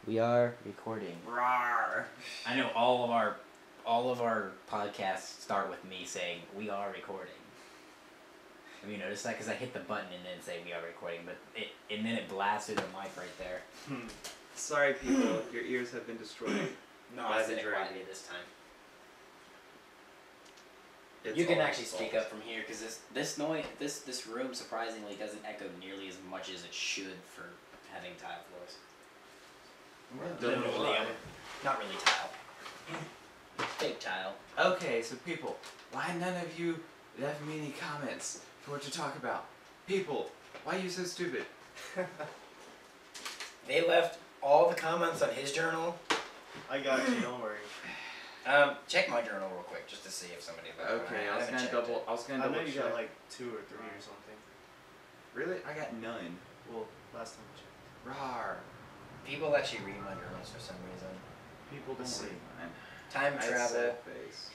We are recording. Rawr. I know all of our podcasts start with me saying we are recording. Have you noticed that? Because I hit the button and then say we are recording, but and then it blasts through the mic right there. Sorry, people, your ears have been destroyed. No, I said it quietly this time. It's you can all actually his speak fault. up from here because this room surprisingly doesn't echo nearly as much as it should for having tile floors. Not really tile. Fake tile. Okay, so people, why none of you left me any comments for what to talk about? People, why are you so stupid? They left all the comments on his journal. I got you, don't worry. Check my journal real quick just to see if somebody left. Okay, I was gonna double I know you check. got like 2 or 3 or something. Really? I got none. Well, last time I checked. Rawr. People actually read my journals for some reason. People to see. Mine. Time I had travel. sad face.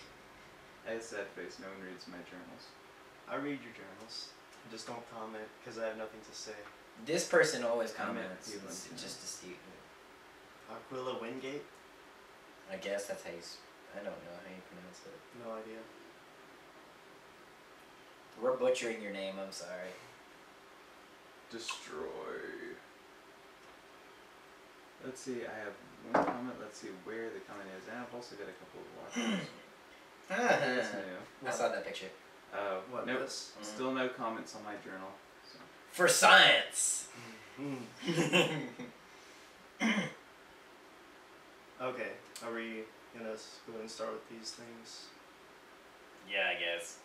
I had sad face. No one reads my journals. I read your journals. I just don't comment because I have nothing to say. This person always I met comments people just to see. Aquila Wingate? I guess that's how I don't know how you pronounce it. No idea. We're butchering your name. I'm sorry. Destroy. Let's see, I have one comment. Let's see where the comment is. And I've also got a couple of watchers. That's new. I saw that picture. What, nope. this? Still no comments on my journal. So. For science. Okay, are we gonna go ahead and start with these things? Yeah, I guess.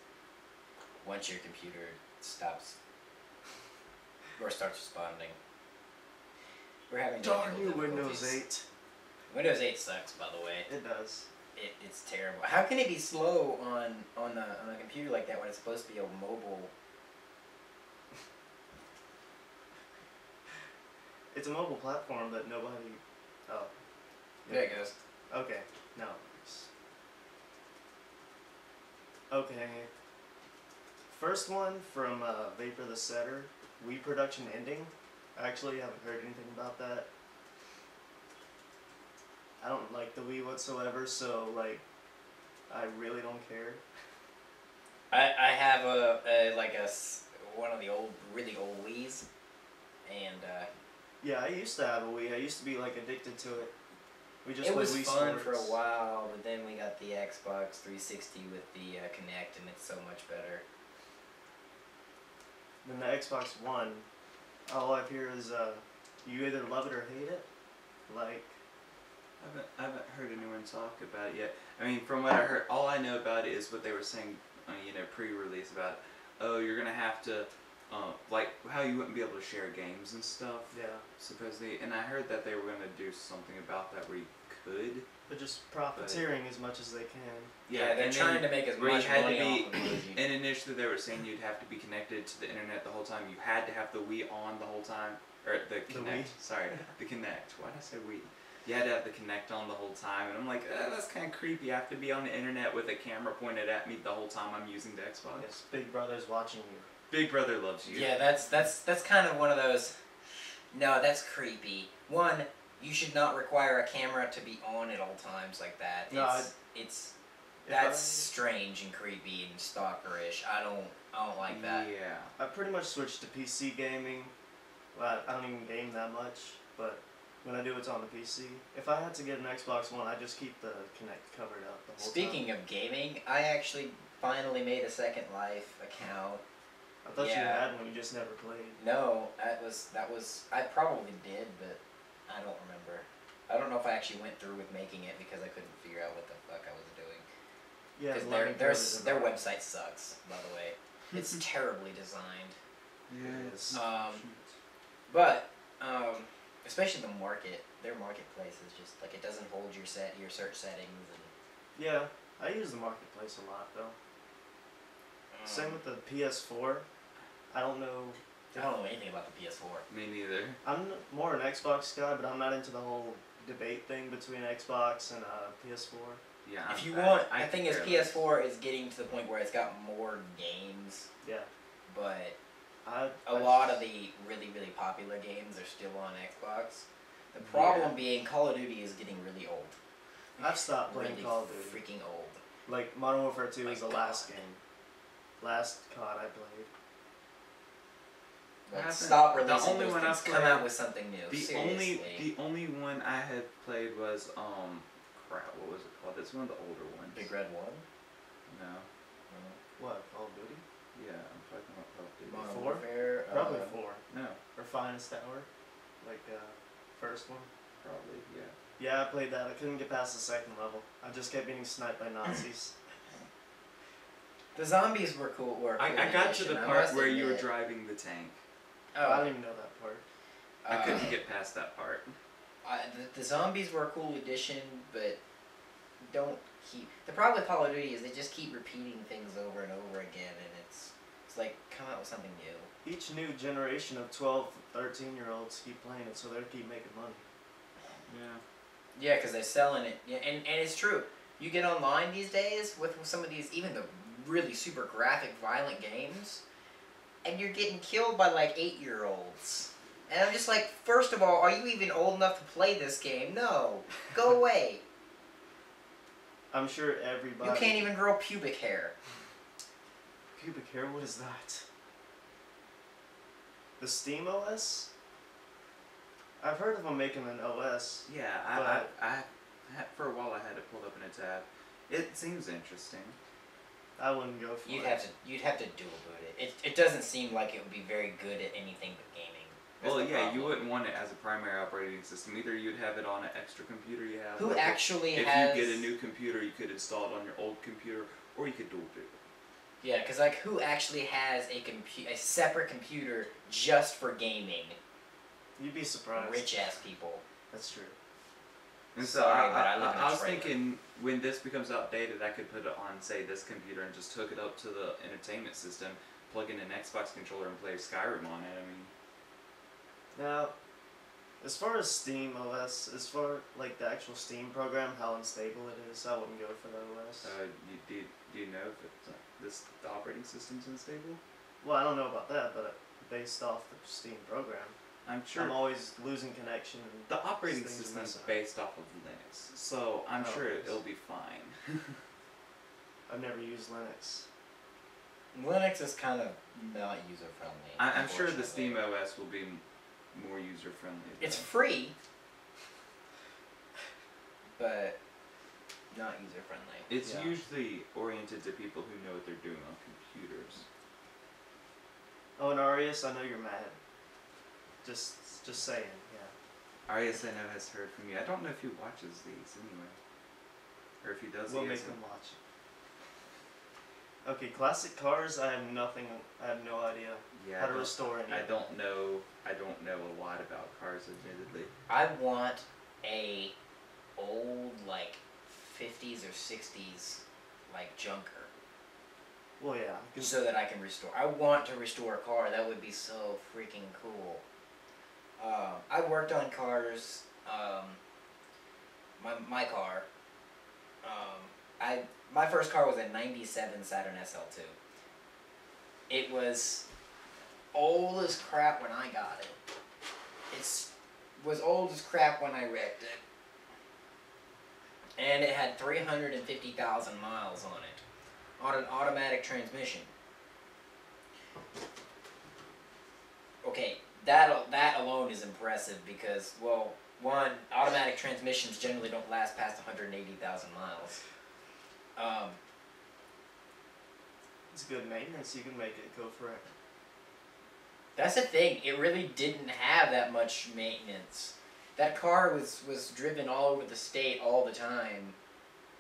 Once your computer stops or starts responding. We're having Darn technical you, Windows difficulties. 8. Windows 8 sucks, by the way. It does. It's terrible. How can it be slow on a computer like that when it's supposed to be a mobile? It's a mobile platform, but nobody... Oh. There it goes. Okay, now. Okay. First one from Vapor the Setter. Wii production ending. I actually haven't heard anything about that. I don't like the Wii whatsoever, so like, I really don't care. I have one of the really old Wii's, and Yeah, I used to have a Wii. I used to be like addicted to it. We just it played was Wii fun Sports. for a while, but then we got the Xbox 360 with the Kinect, and it's so much better. Then the Xbox One, all I hear is you either love it or hate it. Like, I haven't heard anyone talk about it yet. I mean, from what I heard, all I know about it is what they were saying, pre-release about, oh, you're gonna have to, like how you wouldn't be able to share games and stuff. yeah, Supposedly, and I heard that they were gonna do something about that where you could. but just profiteering as much as they can. Yeah, they're and trying then to make as where you much had money to be, off of Luigi. and initially they were saying you'd have to be connected to the internet the whole time. You had to have the Wii on the whole time, or the Kinect. Wii? Sorry, the Kinect. Why did I say Wii? You had to have the Kinect on the whole time, and I'm like, that's kind of creepy. I have to be on the internet with a camera pointed at me the whole time I'm using the Xbox. Yes, Big Brother's watching you. Big Brother loves you. Yeah, that's kind of one of those. No, that's creepy. One, you should not require a camera to be on at all times like that. No, It's If that's I- strange and creepy and stalkerish. I don't like that. Yeah. I pretty much switched to PC gaming. Well, I don't even game that much, but when I do, it's on the PC. If I had to get an Xbox One, I just keep the Kinect covered up the whole Speaking time. of gaming, I actually finally made a Second Life account. I thought you yeah. had one, you just never played. No, that was I probably did, but I don't remember. I don't know if I actually went through with making it because I couldn't figure out what the fuck I was doing. Yeah, Because learning curve is their involved. website sucks, by the way. It's terribly designed. Yes. But especially the market, their marketplace is just like it doesn't hold your search settings and. Yeah, I use the marketplace a lot though. Same with the PS4. I don't know. I don't know anything about the PS4. Me neither. I'm more an Xbox guy, but I'm not into the whole debate thing between Xbox and PS4. Yeah. If you want, I the thing is, barely- PS4 is getting to the point where it's got more games, Yeah. but I a lot of the really, really popular games are still on Xbox. The problem being Call of Duty is getting really old. I've stopped playing Really Call of Duty. freaking old. Like, Modern Warfare 2 My was the God. last game. Last COD I played. Like, haven't- stop the releasing only those one things. I've Come played- out with something new. Seriously. The only one I had played was crap, what was it called? It's one of the older ones. Big Red 1? No. What, Call of Duty? Yeah, I'm talking about Call of Duty. Modern 4? Warfare? Probably 4. No, Or Finest Hour. Like, first one. probably, yeah. Yeah, I played that. I couldn't get past the second level. I just kept getting sniped by Nazis. The zombies were cool. I got to the I part must where you were admit. driving the tank. Oh, I don't even know that part. I couldn't get past that part. The zombies were a cool addition, but don't keep. The problem with Call of Duty is they just keep repeating things over and over again, and it's like come out with something new. Each new generation of 12, 13-year-olds keep playing it, so they keep making money. Yeah. Yeah, because they're selling it. Yeah, and it's true. You get online these days with some of these, even the really super graphic, violent games, and you're getting killed by like 8-year-olds. And I'm just like, first of all, are you even old enough to play this game? No. Go away. I'm sure everybody... You can't even grow pubic hair. Pubic hair? What is that? The Steam OS? I've heard of them making an OS. Yeah, I for a while I had it pulled up in a tab. It seems interesting. I wouldn't go for You'd it. have to dual boot it. It doesn't seem like it would be very good at anything but gaming. That's Well, the yeah, you problem. wouldn't want it as a primary operating system. Either you'd have it on an extra computer you have. Who like actually if has? you get a new computer, you could install it on your old computer, or you could dual boot it. Yeah, because like who actually has a separate computer just for gaming? You'd be surprised. Rich ass people. That's true. And so Sorry, but I live in a I was trailer. thinking when this becomes outdated, I could put it on, say, this computer and just hook it up to the entertainment system, plug in an Xbox controller, and play Skyrim on it. I mean, Now, as far as Steam OS, as far like the actual Steam program, how unstable it is, I wouldn't go for the OS. do you know if the operating system's unstable? Well, I don't know about that, but based off the Steam program, I'm sure I'm always losing connection. And the operating things are system is messing up. based off of Linux, so I'm Oh, sure it is. it'll be fine. I've never used Linux. Linux is kind of not user friendly. I'm sure the Steam OS will be more user friendly. It's free, but not user friendly. It's Yeah. usually oriented to people who know what they're doing on computers. Oh, and Arias, I know you're mad. Just saying, yeah. Arias, I know, has heard from you. I don't know if he watches these anyway, or if he does. We'll he make hasn't. them watch. Okay, classic cars. I have nothing. I have no idea Yeah, how I to don't- restore any. I don't know. I don't know a lot about cars, admittedly. I want a old like 50s or 60s like junker Well, yeah. 'Cause so that I can restore. I want to restore a car. That would be so freaking cool. I worked on cars. My car. My first car was a '97 Saturn SL2. It was old as crap when I got it. It was old as crap when I wrecked it. And it had 350,000 miles on it, on an automatic transmission. Okay, that alone is impressive because, well, one, automatic transmissions generally don't last past 180,000 miles. it's good maintenance. You can make it go forever. That's the thing. It really didn't have that much maintenance. That car was driven all over the state all the time.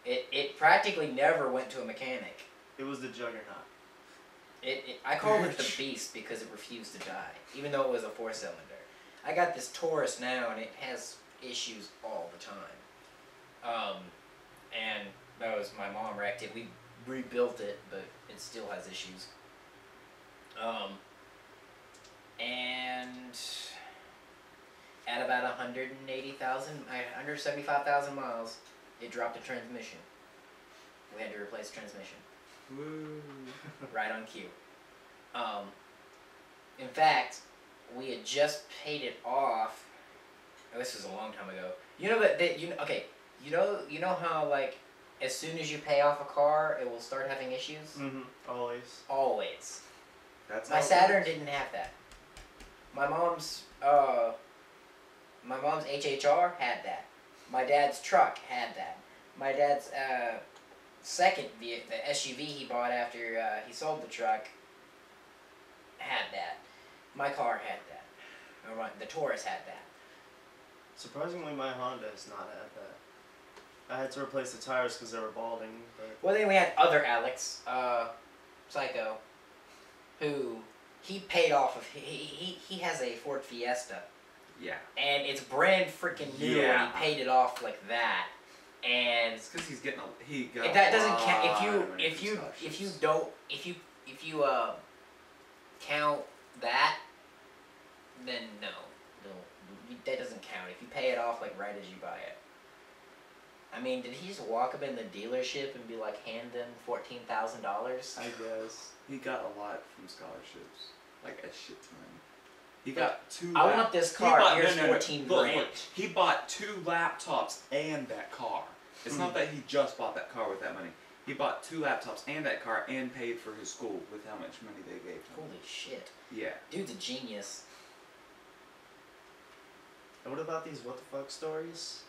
It practically never went to a mechanic. It was the Juggernaut. I called it the Beast because it refused to die, even though it was a 4-cylinder. I got this Taurus now, and it has issues all the time. And that was my mom wrecked it. We rebuilt it, but it still has issues. And at about 175,000 miles, it dropped a transmission. We had to replace the transmission. Woo! Right on cue. In fact, we had just paid it off this was a long time ago. You know that you okay. You know how like as soon as you pay off a car, it will start having issues. Always. Always. That's My how it Saturn works. didn't have that. My mom's HHR had that. My dad's truck had that. My dad's second the SUV he bought after he sold the truck had that. My car had that. Or the Taurus had that. Surprisingly, my Honda has not had that. I had to replace the tires because they were balding. But Well, then we had other Alex, Psycho, who he paid off of. He has a Ford Fiesta. Yeah. And it's brand freaking new, and Yeah. he paid it off like that. And It's because he's getting he got that a doesn't count lot of money if from you scholarships. don't if you count that, then no, that doesn't count. If you pay it off like right as you buy it. I mean, did he just walk up in the dealership and be like, hand them $14,000? I guess he got a lot from scholarships, like a shit ton. He got two. I want this car. Here's 14 grand. Look, he bought 2 laptops and that car. It's not that he just bought that car with that money. He bought 2 laptops and that car and paid for his school with how much money they gave him. Holy shit. Yeah. Dude's a genius. And what about these what the fuck stories?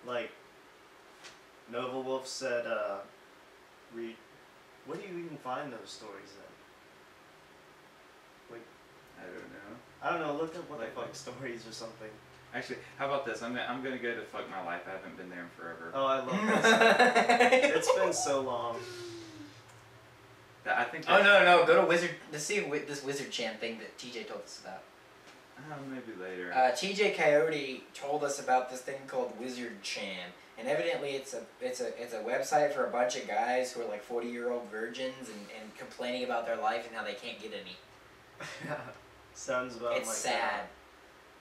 Like, Nova Wolf said, read. Where do you even find those stories at? Like, I don't know. I don't know. Look up what Like- the fuck stories or something. Actually, how about this? I'm gonna go to Fuck My Life. I haven't been there in forever. Oh, I love this. It's been so long. I think. Oh no, go to Wizard. Let's see this Wizard Chan thing that TJ told us about. Maybe later. TJ Coyote told us about this thing called Wizard Chan, and evidently it's a website for a bunch of guys who are like 40-year-old virgins and complaining about their life and how they can't get any. Sounds about It's like sad.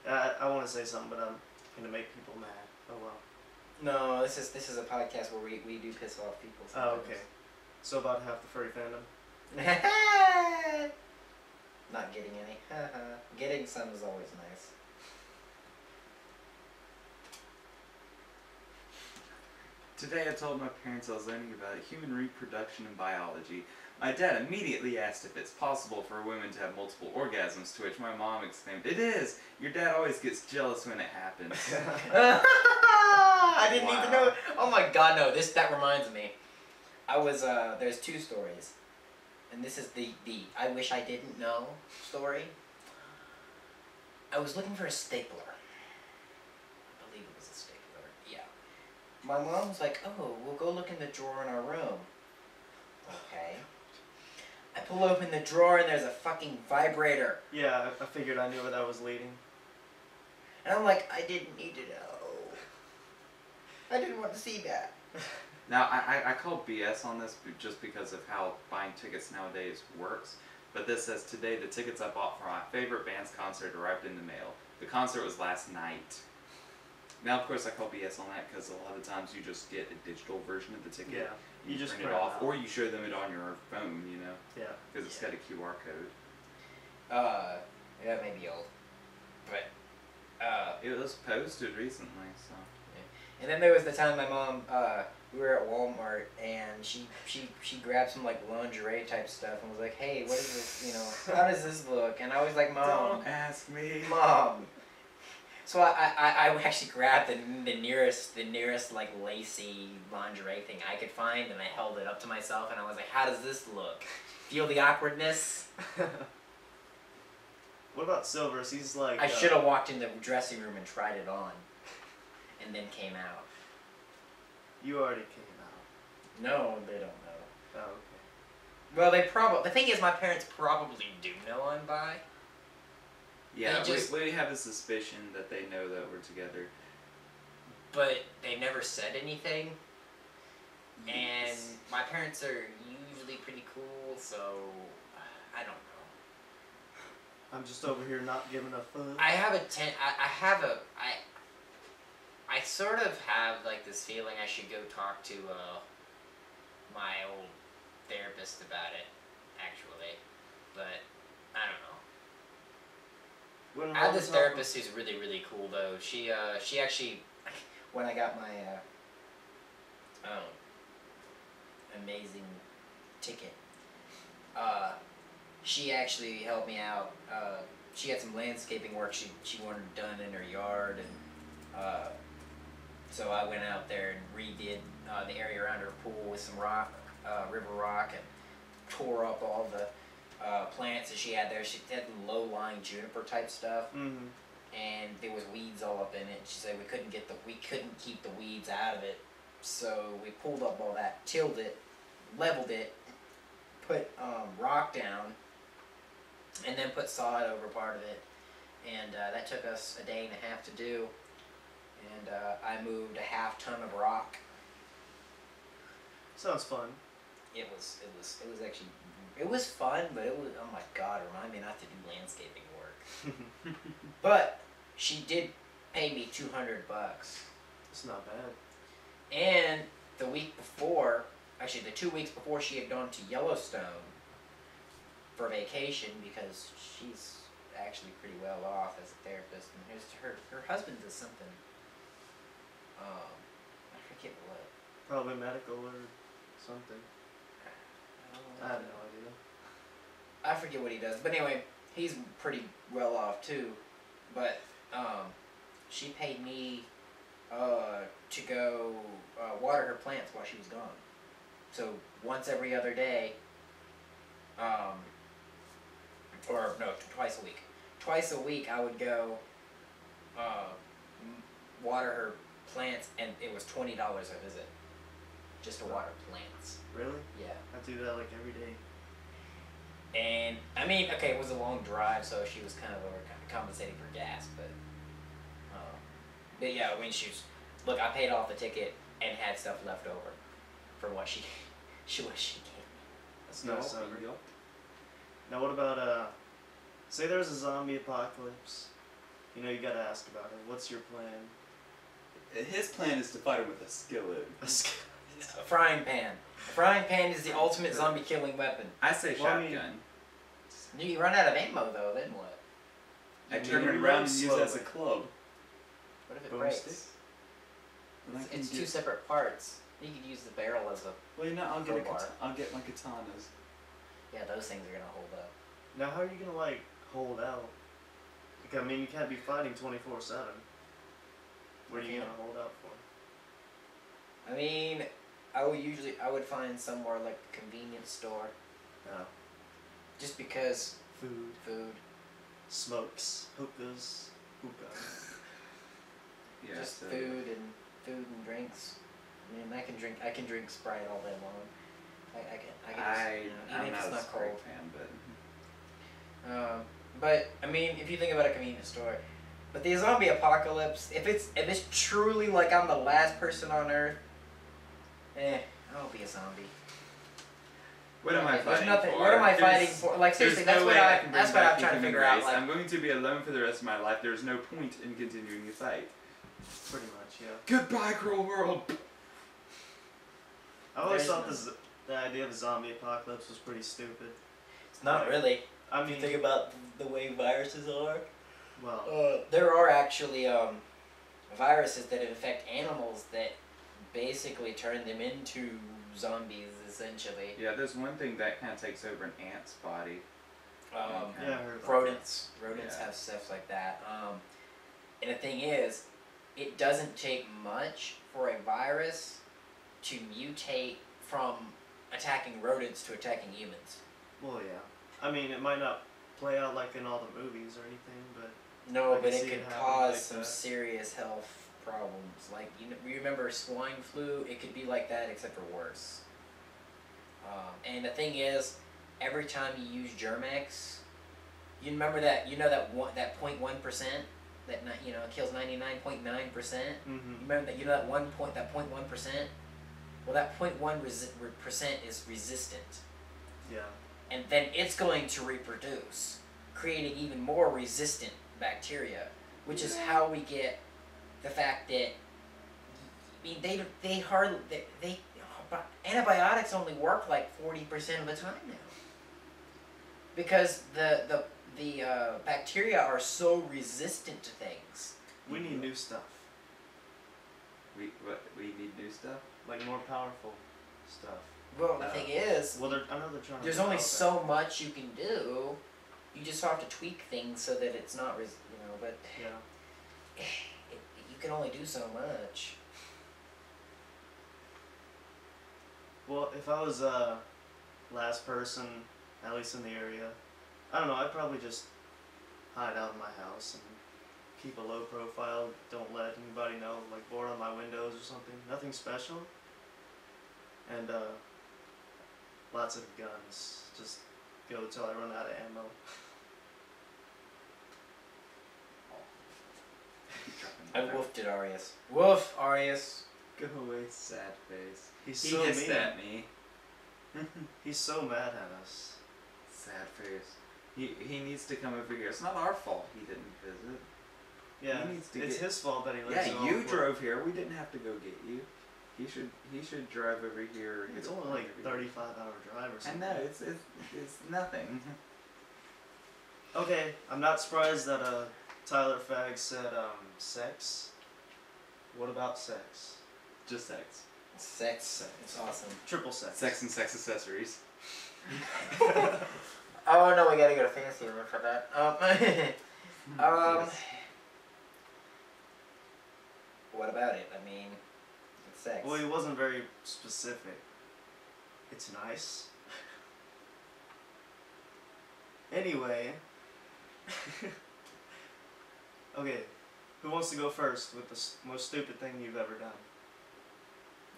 that. I want to say something, but I'm gonna make people mad. Oh well. No, this is a podcast where we do piss off people. Oh, okay. So about half the furry fandom. Not getting any. Getting some is always nice. Today I told my parents I was learning about human reproduction and biology. My dad immediately asked if it's possible for women to have multiple orgasms, to which my mom exclaimed, "It is! Your dad always gets jealous when it happens." I didn't even Wow. know. Oh my god, no! That reminds me. I was there's 2 stories, and this is the I wish I didn't know story. I was looking for a stapler. I believe it was a stapler. Yeah. My mom was like, "Oh, we'll go look in the drawer in our room." Okay. I pull open the drawer and there's a fucking vibrator. Yeah, I figured I knew where that was leading. And I'm like, I didn't need to know. I didn't want to see that. Now, I call BS on this just because of how buying tickets nowadays works. But this says, today the tickets I bought for my favorite band's concert arrived in the mail. The concert was last night. Now, of course, I call BS on that because a lot of times you just get a digital version of the ticket. Yeah. You just print it print it off, out. or you show them it on your phone, you know, Yeah. because it's got a QR code. That may be old. But, It was posted recently, so. and then there was the time my mom, we were at Walmart and she grabbed some like lingerie type stuff and was like, "Hey, what is this, you know, how does this look?" And I was like, "Mom, Don't ask me. Mom." So I actually grabbed the nearest like lacy lingerie thing I could find and I held it up to myself and I was like, "How does this look? Feel the awkwardness?" What about Silvers? He's like. I should have walked in the dressing room and tried it on, and then came out. You already came out. No, they don't know. Oh, okay. Well, they probably. The thing is, my parents probably do know I'm bi. Yeah, They just- we have a suspicion that they know that we're together. But they never said anything. And Yes. my parents are usually pretty cool, so I don't know. I'm just over here not giving a fuck. I have I sort of have like this feeling I should go talk to my old therapist about it, actually. But I don't know. When I have Mom this was helping- therapist who's really, really cool though. She actually, when I got my amazing ticket, she actually helped me out. She had some landscaping work she wanted done in her yard, and so I went out there and redid the area around her pool with some rock, river rock, and tore up all the plants that she had there. She had low-lying juniper type stuff, Mhm. and there was weeds all up in it. She said we couldn't keep the weeds out of it, so we pulled up all that, tilled it, leveled it, put rock down, and then put sod over part of it, and that took us a day and a half to do. And I moved a half ton of rock. Sounds fun. It was actually, it was fun, but it was, oh my god, remind me not to do landscaping work. But she did pay me $200. It's not bad. And the week before, actually the 2 weeks before, she had gone to Yellowstone for vacation because she's actually pretty well off as a therapist, and her husband does something. I forget what. Probably medical or something. I have no idea. I forget what he does, but anyway, he's pretty well off too. But she paid me to go water her plants while she was gone. So once every other day, or no, twice a week. Twice a week I would go water her plants, and it was $20 a visit, just to water plants. Really? Yeah. I do that like every day. And I mean, okay, it was a long drive, so she was kind of compensating for gas, but yeah, when she was, look, I paid off the ticket and had stuff left over for what she gave me. That's nice of her. Now what about say there's a zombie apocalypse. You know, you gotta ask about it. What's your plan? His plan is to fight him with a skillet. A frying pan. A frying pan is the ultimate zombie killing weapon. I say Well, I mean- shotgun. You run out of ammo though, then what? I You turn can it around reload and use it as a slowly. club. What if it Boomstick? breaks? And I can It's get- two separate parts. You could use the barrel as a. Well, you know, crowbar. I'll get my katanas. Yeah, those things are gonna hold up. Now how are you gonna like hold out? Like, I mean, you can't be fighting 24/7. What are you Yeah. gonna hold out for? I mean, I would find somewhere like a convenience store, No. just because Food, smokes, hookahs, hookah. Yeah, just so food and drinks. I mean, I can drink Sprite all day long. I can just, you know, I'm even if not it's a not Sprite cold. fan, but But I mean, if you think about a convenience store, but the zombie apocalypse, if it's truly like I'm the last person on Earth, I'll be a zombie. what am I There's fighting nothing. for? What am I There's- fighting for? Like seriously, there's that's no what way I I can that's bring what back I'm the trying to human figure out. race. Like, I'm going to be alone for the rest of my life. There's no point in continuing the fight. Pretty much, yeah. Goodbye, cruel world. I always There's thought no- the idea of a zombie apocalypse was pretty stupid. it's not really. I If you mean, think about the way viruses are. well, There are actually viruses that infect animals that basically turn them into zombies, essentially. Yeah, there's one thing that kind of takes over an ant's body. yeah, I heard about Rodents Yeah. have stuff like that. And the thing is, it doesn't take much for a virus to mutate from attacking rodents to attacking humans. that. Well, yeah. I mean, it might not play out like in all the movies or anything, but No, I can but see it it could happening cause like some that. serious health problems. Like you remember swine flu? It could be like that, except for worse. And the thing is, every time you use Germ-X, you remember that that 0.1% that kills 99.9%. mm-hmm. Remember that that 0.1%. Well, that 0.1% is resistant, Yeah. and then it's going to reproduce, creating even more resistant bacteria, which is how we get the fact that but antibiotics only work like 40% of the time now, because the bacteria are so resistant to things. We need new stuff. We need new stuff. Like more powerful stuff. Well, the thing is, Well, I know they're trying. there's only so much you can do. You just have to tweak things so that it's not, but Yeah. you can only do so much. Well, if I was last person, at least in the area, I don't know. I'd probably just hide out in my house and keep a low profile. Don't let anybody know. Like board on my windows or something. Nothing special. And lots of guns. Just go till I run out of ammo. I woofed at Arius. Woof, Arius. Go away, sad face. He's He so hissed mean. at me. He's so mad at us. Sad face. He needs to come over here. It's not our fault he didn't visit. Yeah, He needs to it's get- his fault that he lives Yeah, so you far. drove here. We didn't have to go get you. He should drive over here. and It's get only over like here. 35-hour drive or I something. know it's nothing. Okay, I'm not surprised that Tyler Fag said sex. What about sex? Just sex. Sex. It's awesome. Triple sex. Sex and sex accessories. Oh no, we gotta go to fancy room for that. Yes. What about it? I mean, it's sex. Well, he wasn't very specific. It's nice. Anyway. Okay, who wants to go first with the most stupid thing you've ever done?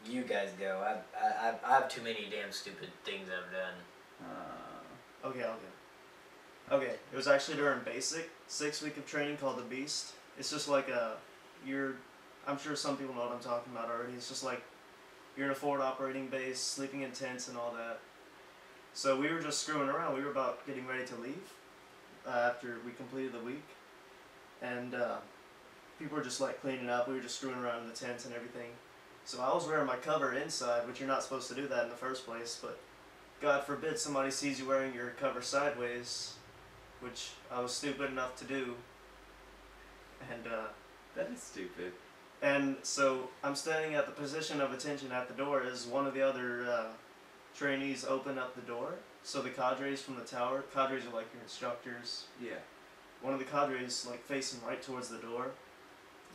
You guys go. I have too many damn stupid things I've done. Okay, I'll go. Okay, it was actually during basic 6 week of training called the Beast. It's just like I'm sure some people know what I'm talking about already. It's just like you're in a forward operating base, sleeping in tents and all that. So we were just screwing around. We were about getting ready to leave after we completed the week, and people were just like cleaning up. We were just screwing around in the tents and everything. So I was wearing my cover inside, which you're not supposed to do that in the first place, but God forbid somebody sees you wearing your cover sideways, which I was stupid enough to do. And That is stupid. and so I'm standing at the position of attention at the door as one of the other trainees open up the door. So the cadres from the tower, cadres are like your instructors. Yeah. One of the cadres like facing right towards the door,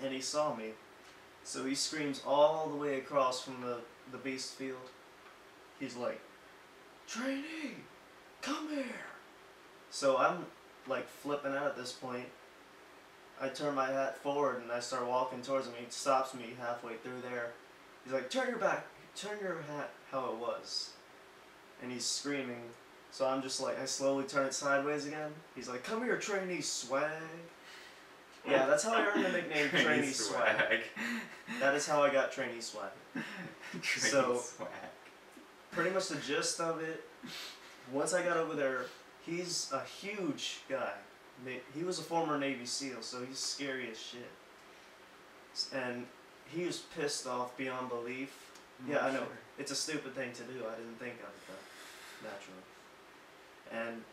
and he saw me. So he screams all the way across from the beast field. He's like, "Trainee, come here!" So I'm like flipping out at this point. I turn my hat forward and I start walking towards him. He stops me halfway through there. He's like, "Turn your back, turn your hat how it was." And he's screaming. So I'm just like, I slowly turn it sideways again. He's like, "Come here, trainee swag." Yeah, that's how I earned the nickname Trainee Swag. That is how I got Trainee Swag. So- Swag. Pretty much the gist of it, once I got over there, he's a huge guy. He was a former Navy SEAL, so he's scary as shit. And he was pissed off beyond belief. Yeah, I know. Sure. It's a stupid thing to do. I didn't think of it though, naturally. And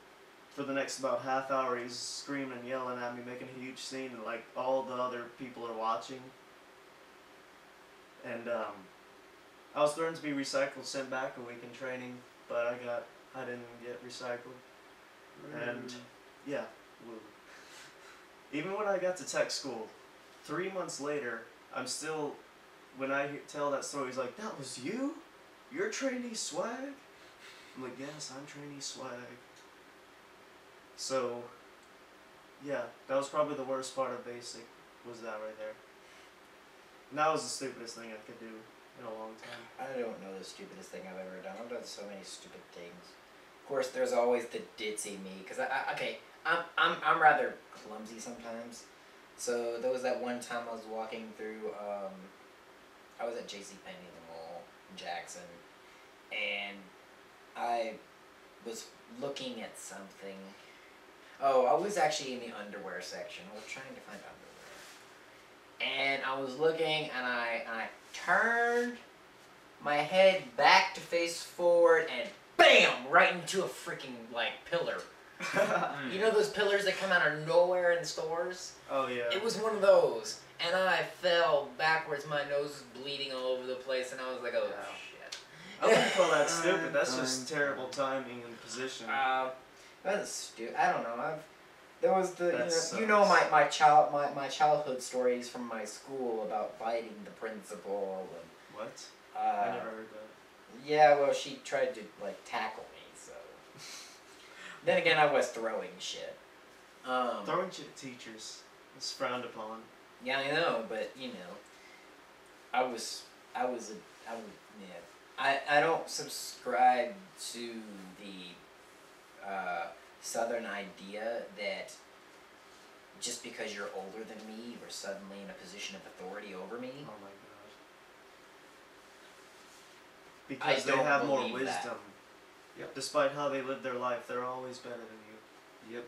for the next about half hour, he's screaming and yelling at me, making a huge scene, and like all the other people are watching. And I was threatened to be recycled, sent back a week in training, but I didn't get recycled. And yeah, woo. Even when I got to tech school, 3 months later, I'm still, when I tell that story, he's like, "That was you? You're Trainee Swag?" I'm like, "Yes, I'm Trainee Swag." So, yeah, that was probably the worst part of basic, was that right there. And that was the stupidest thing I could do in a long time. I don't know the stupidest thing I've ever done. I've done so many stupid things. Of course, there's always the ditzy me, because I'm rather clumsy sometimes. So there was that one time I was walking through, I was at JCPenney in the mall in Jackson, and I was looking at something. Oh, I was actually in the underwear section. I was trying to find underwear. And I was looking, and I turned my head back to face forward, and BAM! Right into a freaking, like, pillar. You know those pillars that come out of nowhere in stores? Oh yeah. It was one of those, and I fell backwards. My nose was bleeding all over the place, and I was like, "Oh shit!" I wouldn't call that stupid. That's just terrible timing and position. That's stupid. I don't know. There was the That my childhood stories from my school about biting the principal and What? I never heard that. yeah, well, she tried to like tackle me, so. Then again, I was throwing shit. Throwing shit at teachers is frowned upon. Yeah, I know, but you know, I don't subscribe to the Southern idea that just because you're older than me, you're suddenly in a position of authority over me. Oh my god. Because they don't have more believe that. wisdom. Yep. Despite how they live their life, they're always better than you. Yep.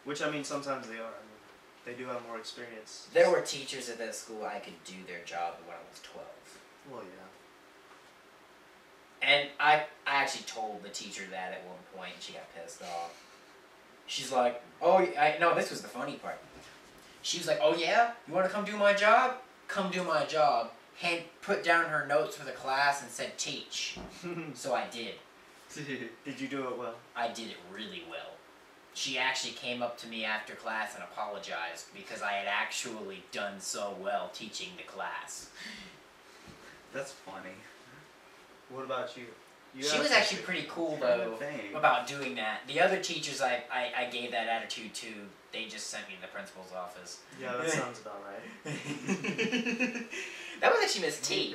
Which, I mean, sometimes they are. I mean, they do have more experience. There were teachers at that school I could do their job when I was 12. Well, yeah. And I actually told the teacher that at one point, and she got pissed off. She's like, "Oh, no, this was the funny part." She was like, "Oh yeah, you want to come do my job? Come do my job." Put down her notes for the class and said, "Teach." So I did. Did you do it well? I did it really well. She actually came up to me after class and apologized because I had actually done so well teaching the class. That's funny. What about you? She was actually pretty cool though about doing that. The other teachers I gave that attitude to, they just sent me to the principal's office. Yeah, that sounds about right. That was actually Miss T.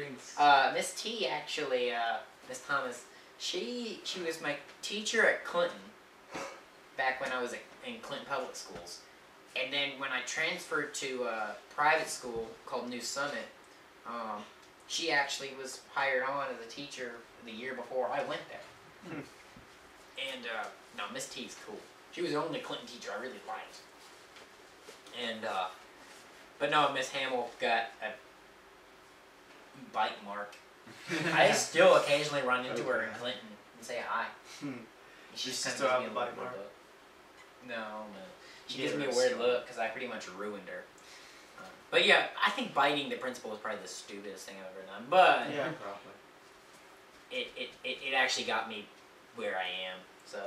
Miss T actually, Miss Thomas, she was my teacher at Clinton back when I was in Clinton Public Schools. And then when I transferred to a private school called New Summit, she actually was hired on as a teacher the year before I went there. And, no, Miss T's cool. She was the only Clinton teacher I really liked. And, but no, Miss Hamill got a bite mark. I still occasionally run into her in Clinton and say hi. She just kind of gives me a bite mark. No. She gives me a weird look because I pretty much ruined her. But yeah, I think biting the principal was probably the stupidest thing I've ever done. But yeah, probably. It actually got me where I am. So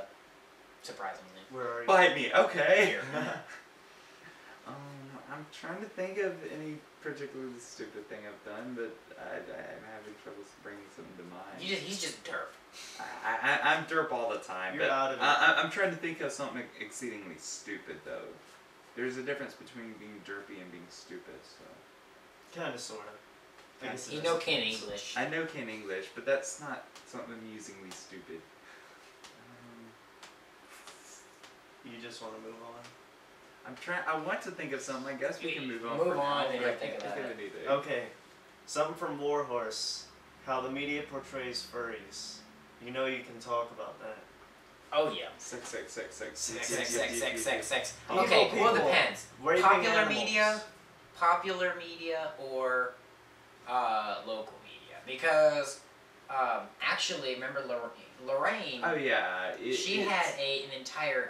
surprisingly. Where are you? Bite me, okay. Here. I'm trying to think of any particularly stupid thing I've done, but I'm having trouble bringing something to mind. He's just derp. I'm derp all the time. You're out of it. I'm trying to think of something exceedingly stupid though. There's a difference between being derpy and being stupid, so. Kinda, sorta. You know Ken English. I know Ken English, but that's not something amusingly stupid. You just want to move on? I want to think of something. I guess we can move on. Move on and you'll think of that. Okay. Something from Warhorse. How the media portrays furries. You know you can talk about that. Oh yeah. Sex. Okay, well it depends. Popular media or local media. Because actually, remember Lorraine? Oh yeah. She had an entire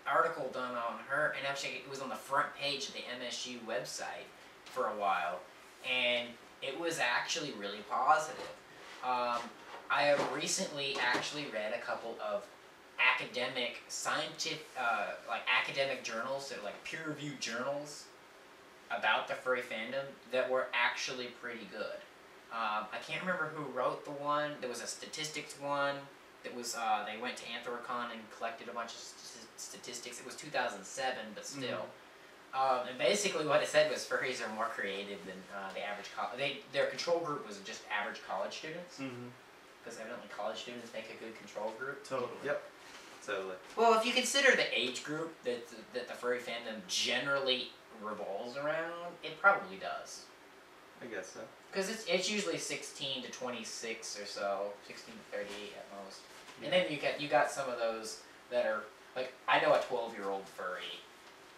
article done on her, and actually it was on the front page of the MSU website for a while, and it was actually really positive. I have recently actually read a couple of academic, scientific, academic journals, that are like peer-reviewed journals about the furry fandom that were actually pretty good. I can't remember who wrote the one. There was a statistics one that was, they went to Anthrocon and collected a bunch of statistics. It was 2007, but still. And basically what it said was furries are more creative than the average their control group was just average college students. Because evidently college students make a good control group. Totally. Yep. Totally. Well, if you consider the age group that the furry fandom generally revolves around, it probably does. I guess so. Because it's usually 16 to 26 or so, 16 to 38 at most. Yeah. And then you got some of those that are, like, I know a 12-year-old furry,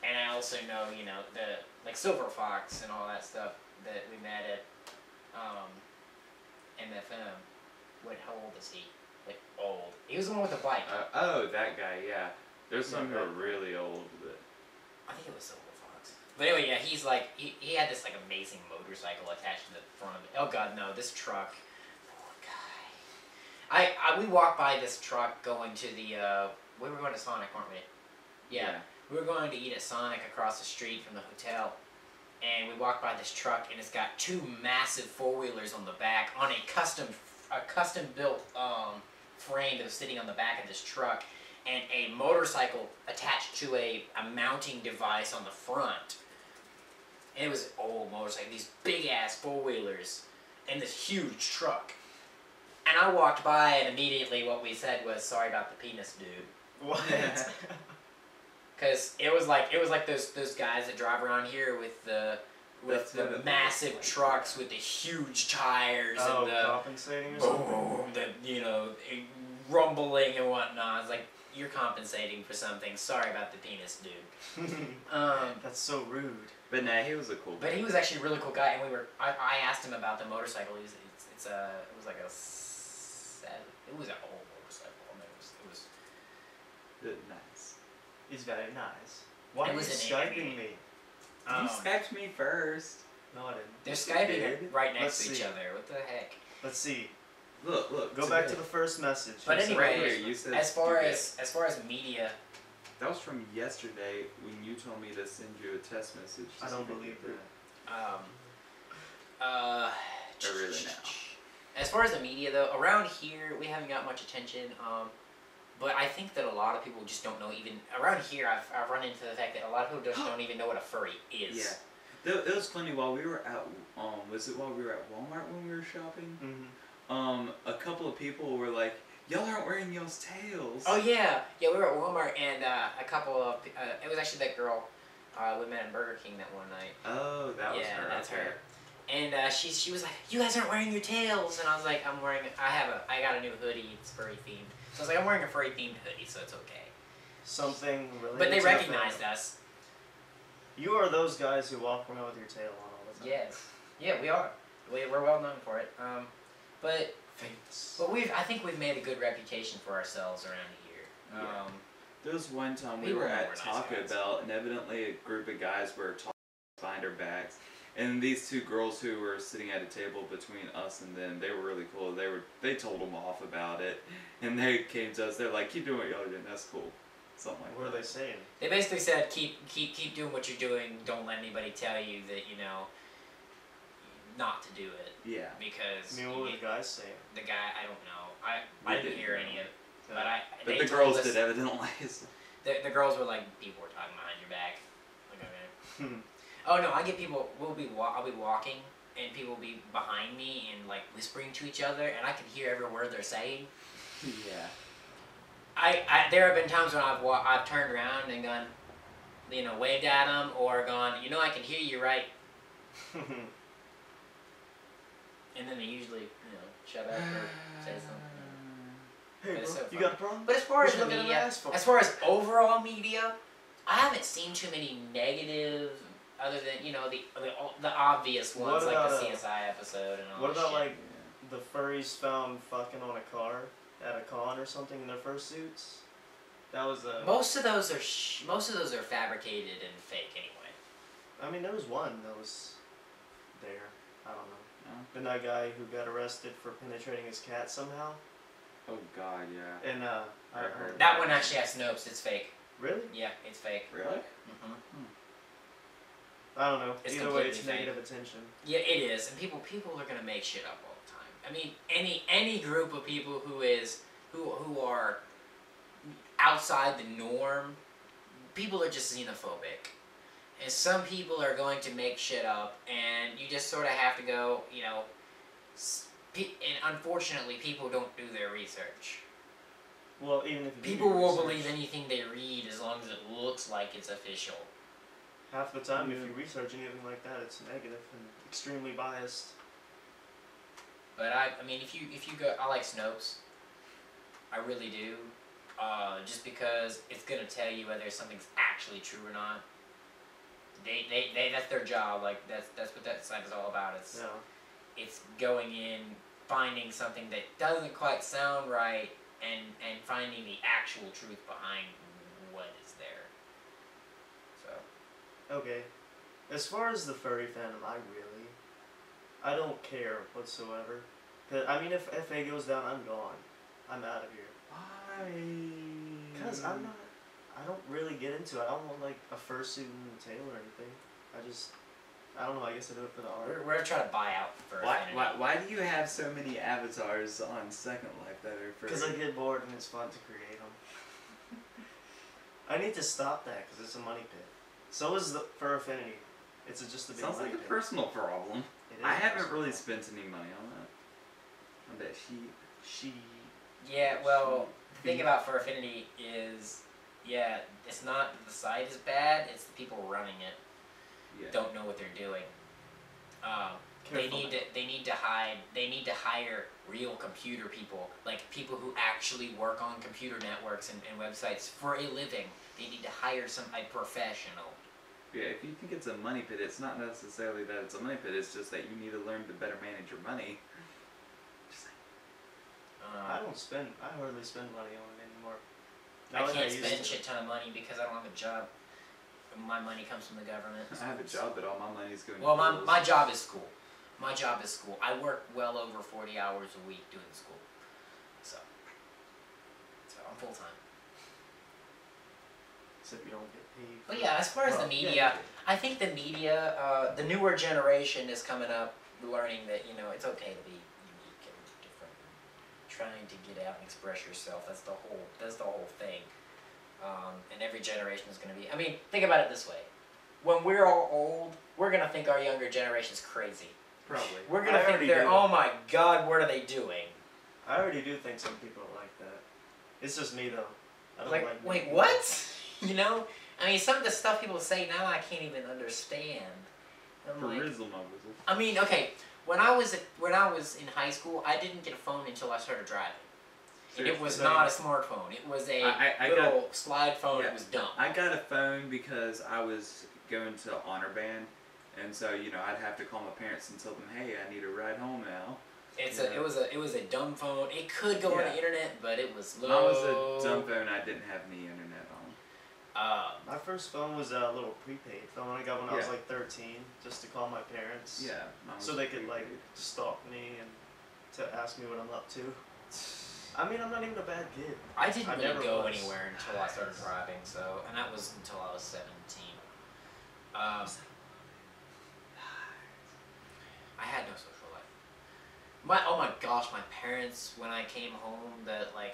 and I also know, the Silver Fox and all that stuff that we met at MFM. How old is he? Like, old. He was the one with the bike. Oh, that guy, yeah. There's some who are really old, but I think it was Silver Fox. But anyway, yeah, he's like he had this like amazing motorcycle attached to the front of it. Oh god, no, this truck. Poor guy. We walked by this truck going to the we were going to Sonic, weren't we? Yeah. We were going to eat at Sonic across the street from the hotel. And we walked by this truck, and it's got two massive four-wheelers on the back on a custom built frame that was sitting on the back of this truck, and a motorcycle attached to a mounting device on the front. And it was an old motorcycle, these big ass four-wheelers, and this huge truck. And I walked by, and immediately what we said was, "Sorry about the penis, dude." What? Because it was like those guys that drive around here with the massive trucks with the huge tires and the compensating or something. the rumbling and whatnot. It's like, you're compensating for something. Sorry about the penis, dude. That's so rude. But nah, he was a cool guy. But he was actually a really cool guy, and I asked him about the motorcycle. It was an old motorcycle. I mean, it was nice. He's very nice. Why are you was Skyping me? You Skyped me first. No, I didn't. They're Skyping right next to each see. other. What the heck? Let's see. Look. Go back to the first message. But You said- anyway, right here, you said as far as media, that was from yesterday when you told me to send you a text message. I don't believe that. Or really now. As far as the media though, around here we haven't got much attention. But I think that a lot of people just don't know. Even around here, I've run into the fact that a lot of people just don't even know what a furry is. Yeah, it was funny while we were at was it while we were at Walmart when we were shopping? Mm-hmm. A couple of people were like, "Y'all aren't wearing y'all's tails." Oh yeah, we were at Walmart and a couple of it was actually that girl we met at Burger King that one night. Oh, that was her. Yeah, that's okay. her. And she was like, "You guys aren't wearing your tails," and I was like, I got a new hoodie. It's furry themed. So I was like, I'm wearing a furry themed hoodie, so it's okay. Something related. But they to recognized us. You are those guys who walk around with your tail on all the time. Yes. Yeah, we are. We're well known for it. But Famous. I think we've made a good reputation for ourselves around here. Yeah. There was one time we People were know at we're nice Taco guys. Bell, and evidently a group of guys were talking behind our backs. And these two girls who were sitting at a table between us and them, they were really cool. They told them off about it, and they came to us. They're like, "Keep doing what y'all doing. That's cool." Something like What that. are they saying? They basically said, keep doing what you're doing. Don't let anybody tell you that not to do it. Yeah. Because I mean, what were the guys saying? the guy, I don't know. I didn't hear any of it. But But they the told girls us- did evidently. The girls were like, people were talking behind your back. Like, okay. Hmm. Oh no, I get people. I'll be walking, and people will be behind me and like whispering to each other, and I can hear every word they're saying. Yeah. There have been times when I've turned around and gone, waved at them, or gone, I can hear you, right? And then they usually, shut up or say something. Hey, But it's bro, so you fun. got a problem? But as far as What the you looking at media, my ass for? as far as overall media, I haven't seen too many negative, other than the obvious ones What like the about, CSI episode and all. What that about shit. like the furries found fucking on a car at a con or something in their fursuits? That was a. Most of those are fabricated and fake anyway. I mean, there was one that was there. I don't know. No? And that guy who got arrested for penetrating his cat somehow. Oh God, yeah. And I heard That one actually has Snopes. It's fake. Really? Yeah, it's fake. Really? Mm-hmm. I don't know. It's Either way, completely it's fake. negative attention. Yeah, it is, and people are gonna make shit up all the time. I mean, any group of people who are outside the norm, people are just xenophobic, and some people are going to make shit up, and you just sort of have to go, and unfortunately, people don't do their research. Well, even if you do People your will research, believe anything they read as long as it looks like it's official. half the time, if Yeah. you research anything like that, it's negative and extremely biased. But I mean, if you go, I like Snopes. I really do. Just because it's gonna tell you whether something's actually true or not. They that's their job. Like that's what that site is all about. It's going in, finding something that doesn't quite sound right, and finding the actual truth behind what Okay. As far as the furry fandom, I don't care whatsoever. 'Cause, I mean, if FA goes down, I'm gone. I'm out of here. Why? Because I don't really get into it. I don't want like a fursuit and a tail or anything. I don't know, I guess I do it for the art. We're trying to buy out for Why do you have so many avatars on Second Life that are Because I furry? get bored and it's fun to create them. I need to stop that because it's a money pit. So is the Fur Affinity. It's just a big Sounds money like a pit. personal problem. It is I haven't personal. really spent any money on that. On that sheet. She. Yeah, well, the thing about Fur Affinity is, yeah, it's not the site is bad, it's the people running it Yeah. don't know what they're doing. They need to hire real computer people, like people who actually work on computer networks and websites for a living. They need to hire a professional. Yeah, if you think it's a money pit, it's not necessarily that it's a money pit, it's just that you need to learn to better manage your money. Just I hardly spend money on it anymore. I Not like can't used spend a to. shit ton of money because I don't have a job. My money comes from the government. I have a job, but all my money's going Well, to bills. my job is school. My job is school. I work well over 40 hours a week doing school. So I'm full time. Except you don't get paid. But yeah, as far as the media, I think the media, the newer generation is coming up, learning that it's okay to be unique and different, trying to get out and express yourself. That's the whole thing. And every generation is going to be. I mean, think about it this way: when we're all old, we're gonna think our younger generation's crazy. Probably. We're gonna think they're, oh my god, what are they doing? I already do think some people are like that. It's just me though. I don't like. Wait, what? I mean, some of the stuff people say now, I can't even understand. I'm like, I mean, okay, when I was in high school, I didn't get a phone until I started driving. And it was not a smartphone. It was a little slide phone. Yeah, it was dumb. I got a phone because I was going to honor band, and so I'd have to call my parents and tell them, hey, I need a ride home now. It was a dumb phone. It could go on the internet, but it was low. Mine was a dumb phone. I didn't have any internet on. My first phone was a little prepaid phone I got when I was like 13, just to call my parents. Yeah. So they could like stalk me and to ask me what I'm up to. I mean, I'm not even a bad kid. I didn't really never go was. anywhere until I started driving, and that was until I was 17. I had no social life. Oh my gosh, my parents, when I came home,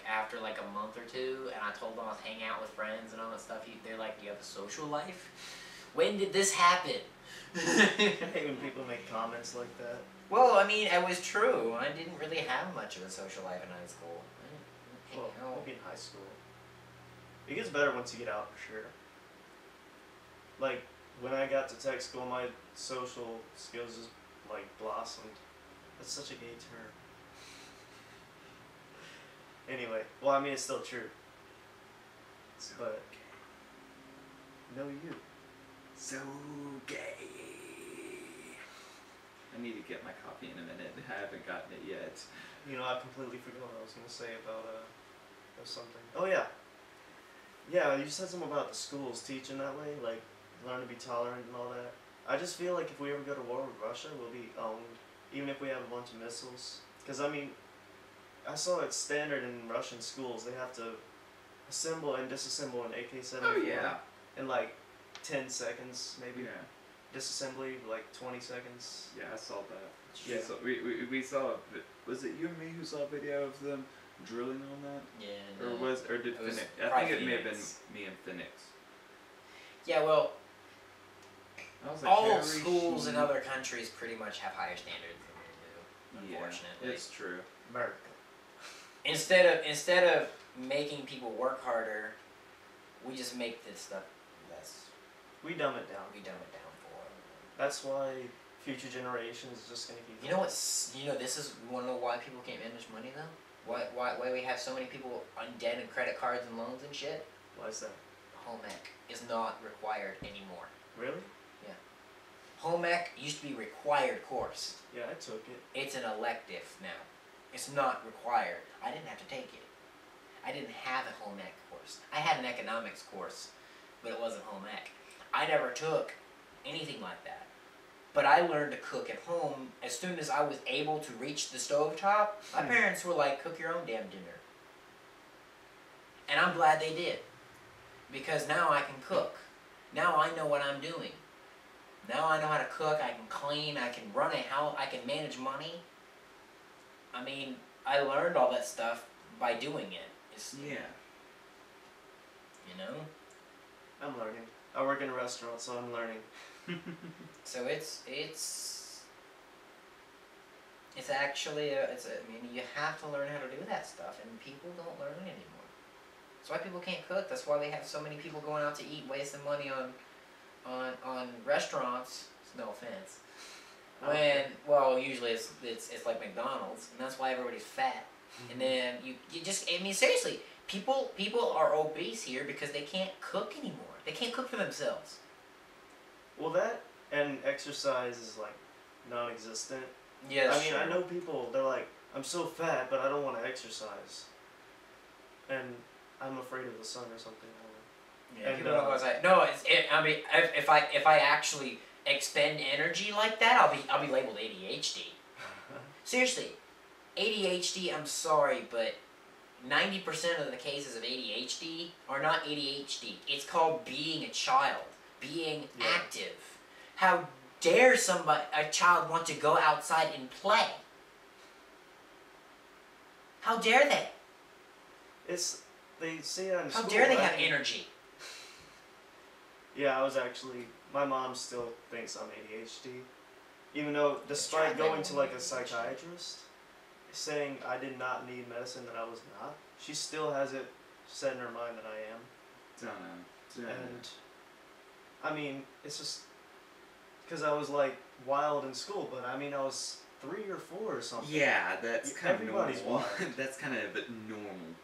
after like a month or two, and I told them I was hanging out with friends and all that stuff, they're like, "You have a social life? When did this happen?" I hate when people make comments like that. Well, I mean, it was true. I didn't really have much of a social life in high school. Well, maybe in high school. It gets better once you get out, for sure. Like, when I got to tech school, my social skills just, like, blossomed. That's such a gay term. Anyway, well, I mean, it's still true. But, no, you. So gay. I need to get my coffee in a minute. I haven't gotten it yet. I completely forgot what I was going to say about something. Oh, yeah. Yeah, you said something about the schools teaching that way, like, learn to be tolerant and all that. I just feel like if we ever go to war with Russia, we'll be owned, even if we have a bunch of missiles. Because, I mean, I saw it's standard in Russian schools. They have to assemble and disassemble an AK-74 Oh, yeah. in, like, 10 seconds, maybe. Yeah. Disassembly, like, 20 seconds. Yeah, I saw that. Yeah. We saw, was it you and me who saw a video of them drilling on that? Yeah. Or did It was Phoenix? I probably think it may have been Phoenix. me and Phoenix. Yeah, well, I was like, all Harry schools in Sheen. other countries pretty much have higher standards than we do, unfortunately. Yeah, it's true. America. Instead of making people work harder, we just make this stuff less. We dumb it down. We dumb it down for them. That's why future generations is just gonna keep. You know what's? You wanna know why people can't manage money though? Why we have so many people on debt and credit cards and loans and shit? Why is that? Home ec is not required anymore. Really? Home ec used to be required course. Yeah, I took it. It's an elective now. It's not required. I didn't have to take it. I didn't have a home ec course. I had an economics course, but it wasn't home ec. I never took anything like that. But I learned to cook at home as soon as I was able to reach the stovetop. My parents were like, cook your own damn dinner. And I'm glad they did. Because now I can cook. Now I know what I'm doing. Now I know how to cook, I can clean, I can run a house, I can manage money. I mean, I learned all that stuff by doing it. Yeah. You know? I'm learning. I work in a restaurant, so I'm learning. So it's actually I mean, you have to learn how to do that stuff, and people don't learn it anymore. That's why people can't cook. That's why they have so many people going out to eat, wasting money on restaurants. No offense. Well, usually it's like McDonald's, and that's why everybody's fat. And then you just, I mean, seriously, people are obese here because they can't cook anymore. They can't cook for themselves. Well, that and exercise is like non-existent. Yeah, I mean, I know people, they're like, I'm so fat, but I don't want to exercise. And I'm afraid of the sun or something. Yeah, and, people don't always like, no, I mean, if I actually expend energy like that, I'll be labeled ADHD. Seriously, ADHD, I'm sorry, but 90% of the cases of ADHD are not ADHD. It's called being a child, being active. How dare a child want to go outside and play? How dare they? They say that in school. How dare they have energy? Yeah, my mom still thinks I'm ADHD. Even though, despite going to like a psychiatrist, saying I did not need medicine, that I was not, she still has it set in her mind that I am. Don't know. And, I mean, it's just, because I was like wild in school, but I mean I was 3 or 4 or something. Yeah, that's kind of normal. Everybody's wild. That's kind of normal.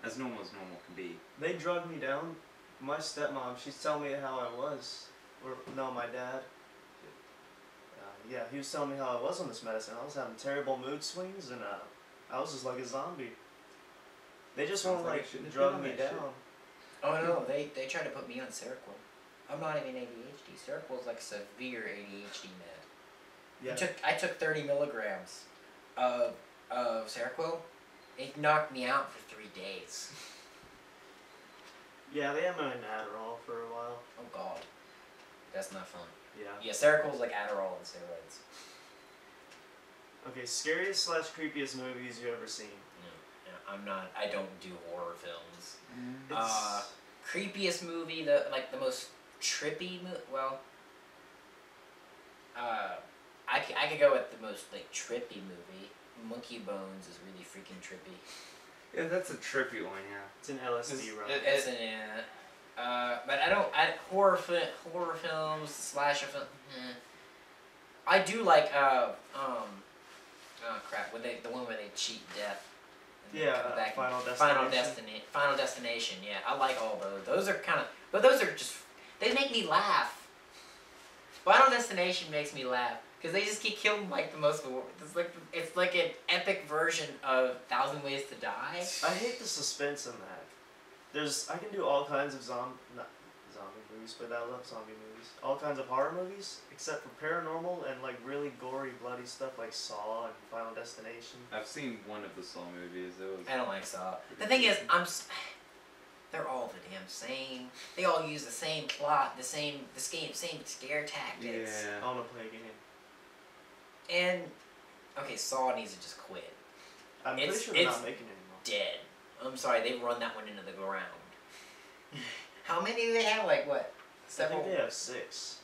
As normal can be. They drugged me down. My stepmom, she's telling me how I was. Or, no, my dad. Yeah, he was telling me how I was on this medicine. I was having terrible mood swings, and I was just like a zombie. They just want to like drug me down. Oh no, they tried to put me on Seroquel. I'm not even ADHD. Seroquel is like severe ADHD med. Yeah. I took 30 milligrams of Seroquel. It knocked me out for 3 days. Yeah, they had me on Adderall for a while. Oh god, that's not fun. Yeah. Yeah, Seroquel is like Adderall on steroids. Okay, scariest / creepiest movies you ever seen? No, I'm not. I don't do horror films. It's Creepiest movie, the most trippy movie. Well, I could go with the most like trippy movie. Monkey Bones is really freaking trippy. Yeah, that's a trippy one. Yeah. It's an LSD run. It's an but horror films, slasher film. I do like oh crap, the one where they cheat death. Yeah, Final Destination. Yeah, I like all those. Those are but those are just, they make me laugh. Final Destination makes me laugh because they just keep killing like the most. It's like an epic version of 1,000 Ways to Die. I hate the suspense in that. I can do all kinds of not zombie movies, but I love zombie movies. All kinds of horror movies, except for paranormal and like really gory, bloody stuff like Saw and Final Destination. I've seen one of the Saw movies. I don't like Saw. The thing is, they're all the damn same. They all use the same plot, the same scare tactics. Yeah. I want to play a game. And okay, Saw needs to just quit. I'm pretty sure they're not making it anymore. Dead. I'm sorry, they run that one into the ground. How many do they have? Like what? Several? I think they have 6.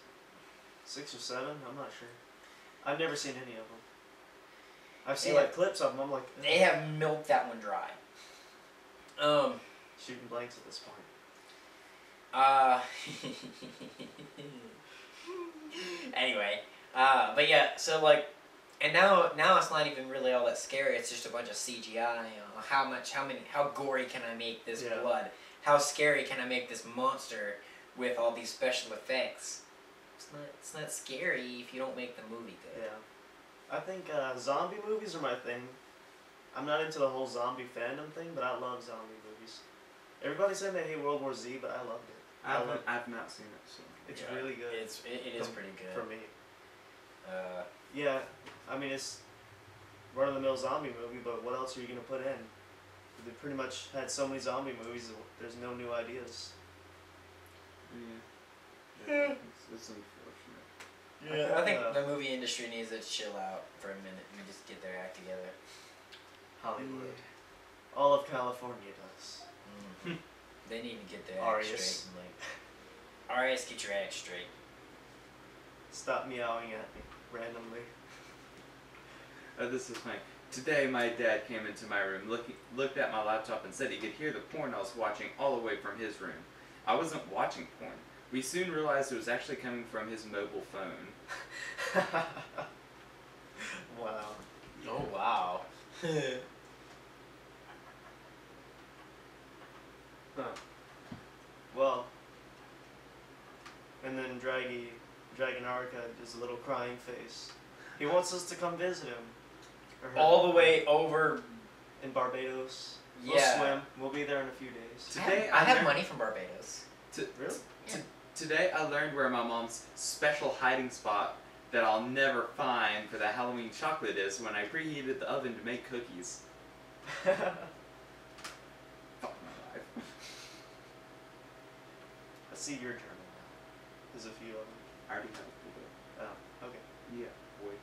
6 or 7? I'm not sure. I've never seen any of them. I've seen like clips of them. I'm like, ugh. They have milked that one dry. Shooting blanks at this point. Anyway, but yeah, so like, and now it's not even really all that scary. It's just a bunch of CGI. How gory can I make this blood? How scary can I make this monster with all these special effects? It's not scary if you don't make the movie good. Yeah, I think zombie movies are my thing. I'm not into the whole zombie fandom thing, but I love zombie movies. Everybody said they hate World War Z, but I loved it. I've not seen it. So. It's Yeah, really good. It is pretty good. For me. Yeah. Yeah, I mean, it's run-of-the-mill zombie movie, but what else are you going to put in? They pretty much had so many zombie movies, there's no new ideas. Yeah. It's unfortunate. I think the movie industry needs to chill out for a minute and just get their act together. Hollywood. All of California does. Mm-hmm. They need to get their act Arias. straight. And like, Arias, get your act straight. Stop meowing at me randomly. This is funny. Today, my dad came into my room, looked at my laptop, and said he could hear the porn I was watching all the way from his room. I wasn't watching porn. We soon realized it was actually coming from his mobile phone. Wow. Oh, wow. Huh. Well, and then Dragonarca does a little crying face. He wants us to come visit him. Or her. All the way over. In Barbados. Yeah. We'll swim. We'll be there in a few days. Today, I have learned- money from Barbados. Really? Today, I learned where my mom's special hiding spot that I'll never find for the Halloween chocolate is when I preheated the oven to make cookies. Fuck my life. I see your journal now. There's a few of them. I already have it pulled up. Oh, okay. Yeah, boy.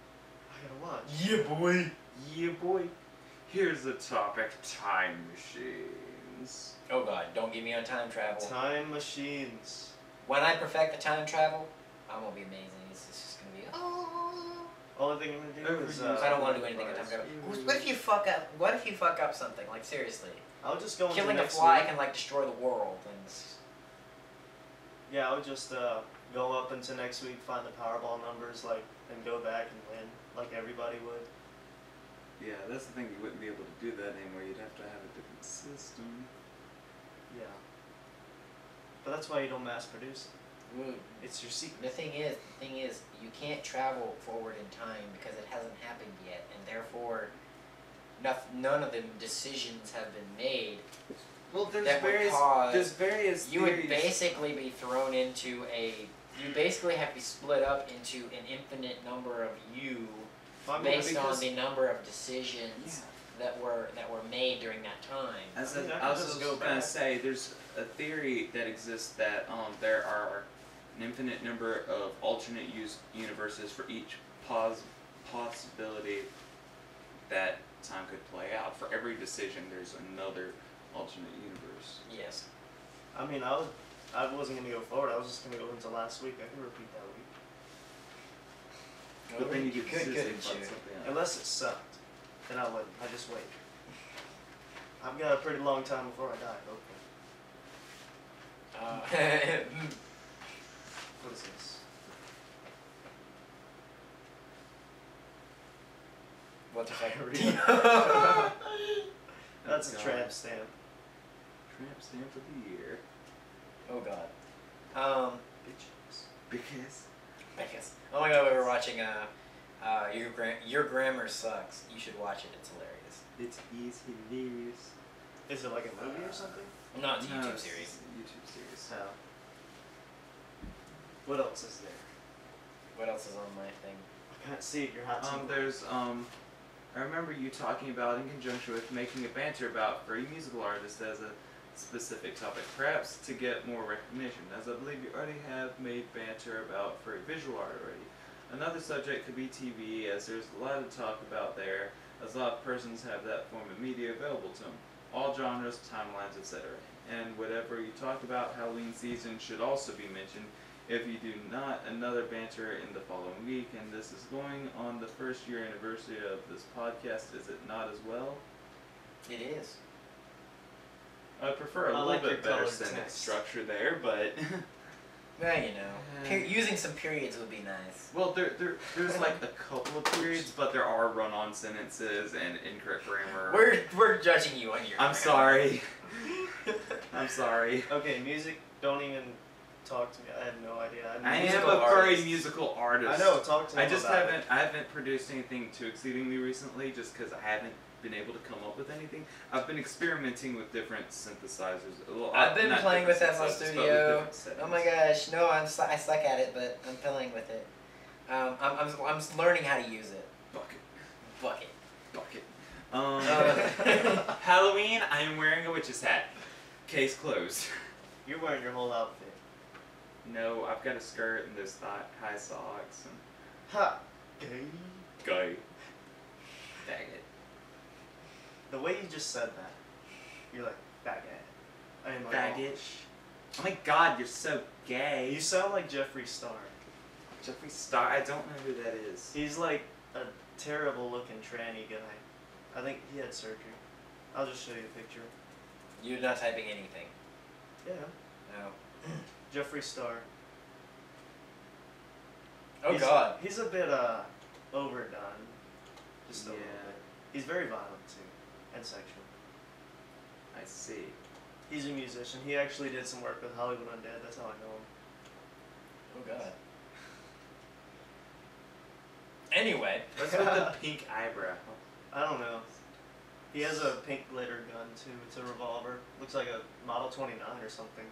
I gotta watch. Yeah, boy. Yeah, boy. Here's the topic: time machines. Oh god, don't get me on time travel. Time machines. When I perfect the time travel, I'm gonna be amazing. It's just gonna be Only thing I'm gonna do is I don't want to do anything with time travel. What if you fuck up? What if you fuck up something? Like seriously, I'll just go into killing a next fly week. can like destroy the world. And Yeah, I would just go up into next week, find the Powerball numbers, like, and go back and win, like everybody would. Yeah, that's the thing. You wouldn't be able to do that anymore. You'd have to have a different system. Yeah. But that's why you don't mass produce it. It's your secret. the thing is, you can't travel forward in time because it hasn't happened yet, and therefore, none of the decisions have been made. Well, there's That would various. cause- There's various. You would theories. basically be thrown into you basically have to be split up into an infinite number of you I mean, based on because- the number of decisions that were made during that time. As I mean, I was just just go gonna back. say, there's a theory that exists that there are an infinite number of alternate universes for each possibility that time could play out. For every decision, there's another alternate universe. Yes. I mean, I wasn't gonna go forward. I was just gonna go into last week. I can repeat that week, But then you get could, decision couldn't about you? something else. unless it sucked. Then I wouldn't. I just wait. I've got a pretty long time before I die. Okay. What is this? What the fuck? That's a God. tramp stamp. Tramp stamp of the year. Oh god. Bitches. Because. Oh my god, we were watching Your Grammar Sucks. You should watch it. It's hilarious. It's hilarious. Is it like a movie or something? No, it's a No, YouTube it's series. a YouTube series. How? What else is there? What else is on my thing? I can't see it. You're hot too. There's I remember you talking about in conjunction with making a banter about Furry musical artists as a specific topic, perhaps to get more recognition, as I believe you already have made banter about Furry visual art already. Another subject could be TV, as there's a lot to talk about there, as a lot of persons have that form of media available to them, all genres, timelines, etc. And whatever you talk about Halloween season should also be mentioned. If you do not, another banter in the following week, and this is going on the first year anniversary of this podcast, is it not as well? It is. I prefer a I little like your bit better colored sentence text. structure there, but Well, you know, using some periods would be nice. well, there's like a couple of periods, but there are run-on sentences and incorrect grammar. We're judging you on your. I'm grammar. sorry. I'm sorry. Okay, music. Don't even talk to me. I have no idea. I am Musical a furry artist. musical artist. I know. Talk to me. I just about it. haven't produced anything too exceedingly recently, just because I haven't been able to come up with anything. I've been experimenting with different synthesizers. Well, I've been not playing with different FL synthesizers, but with Studio. different settings. Oh my gosh, no, I suck at it, but I'm playing with it. I'm learning how to use it. Bucket. Bucket. Bucket. Uh. Halloween, I am wearing a witch's hat. Case closed. You're wearing your whole outfit. No, I've got a skirt and those high socks and. Ha! Gay. Guy. Dang it. The way you just said that, you're like, faggot. I am like, Faggot. Oh my god, you're so gay. You sound like Jeffree Star. Jeffree Star, I don't know who that is. He's like a terrible looking tranny guy. I think he had surgery. I'll just show you a picture. You're not typing anything. Yeah. No. Jeffree Star. Oh God. He's a bit overdone. Just a little bit. He's very violent too. And sexual. I see. He's a musician. He actually did some work with Hollywood Undead. That's how I know him. Oh God. Anyway. What's with the pink eyebrow? I don't know. He has a pink glitter gun too. It's a revolver. Looks like a Model 29 or something.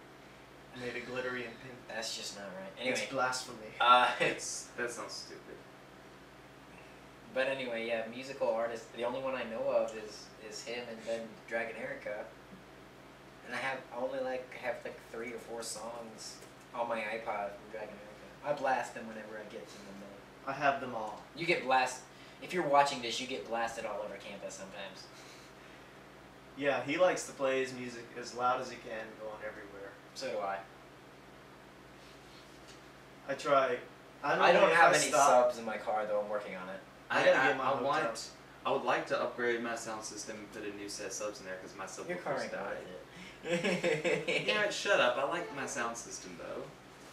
Made it glittery and pink. That's just not right. Anyway. It's blasphemy. That sounds stupid. But anyway, yeah, musical artist. The only one I know of is him and then Dragon Erica. And I only have 3 or 4 songs on my iPod from Dragon Erica. I blast them whenever I get to them. I have them all. You get blasted. If you're watching this, you get blasted all over campus sometimes. Yeah, he likes to play his music as loud as he can, going everywhere. So do I. I try. I don't have any subs in my car though. I'm working on it. I would like to upgrade my sound system and put a new set of subs in there because my Your car subwoofers ain't died. Yeah, shut up. I like my sound system though.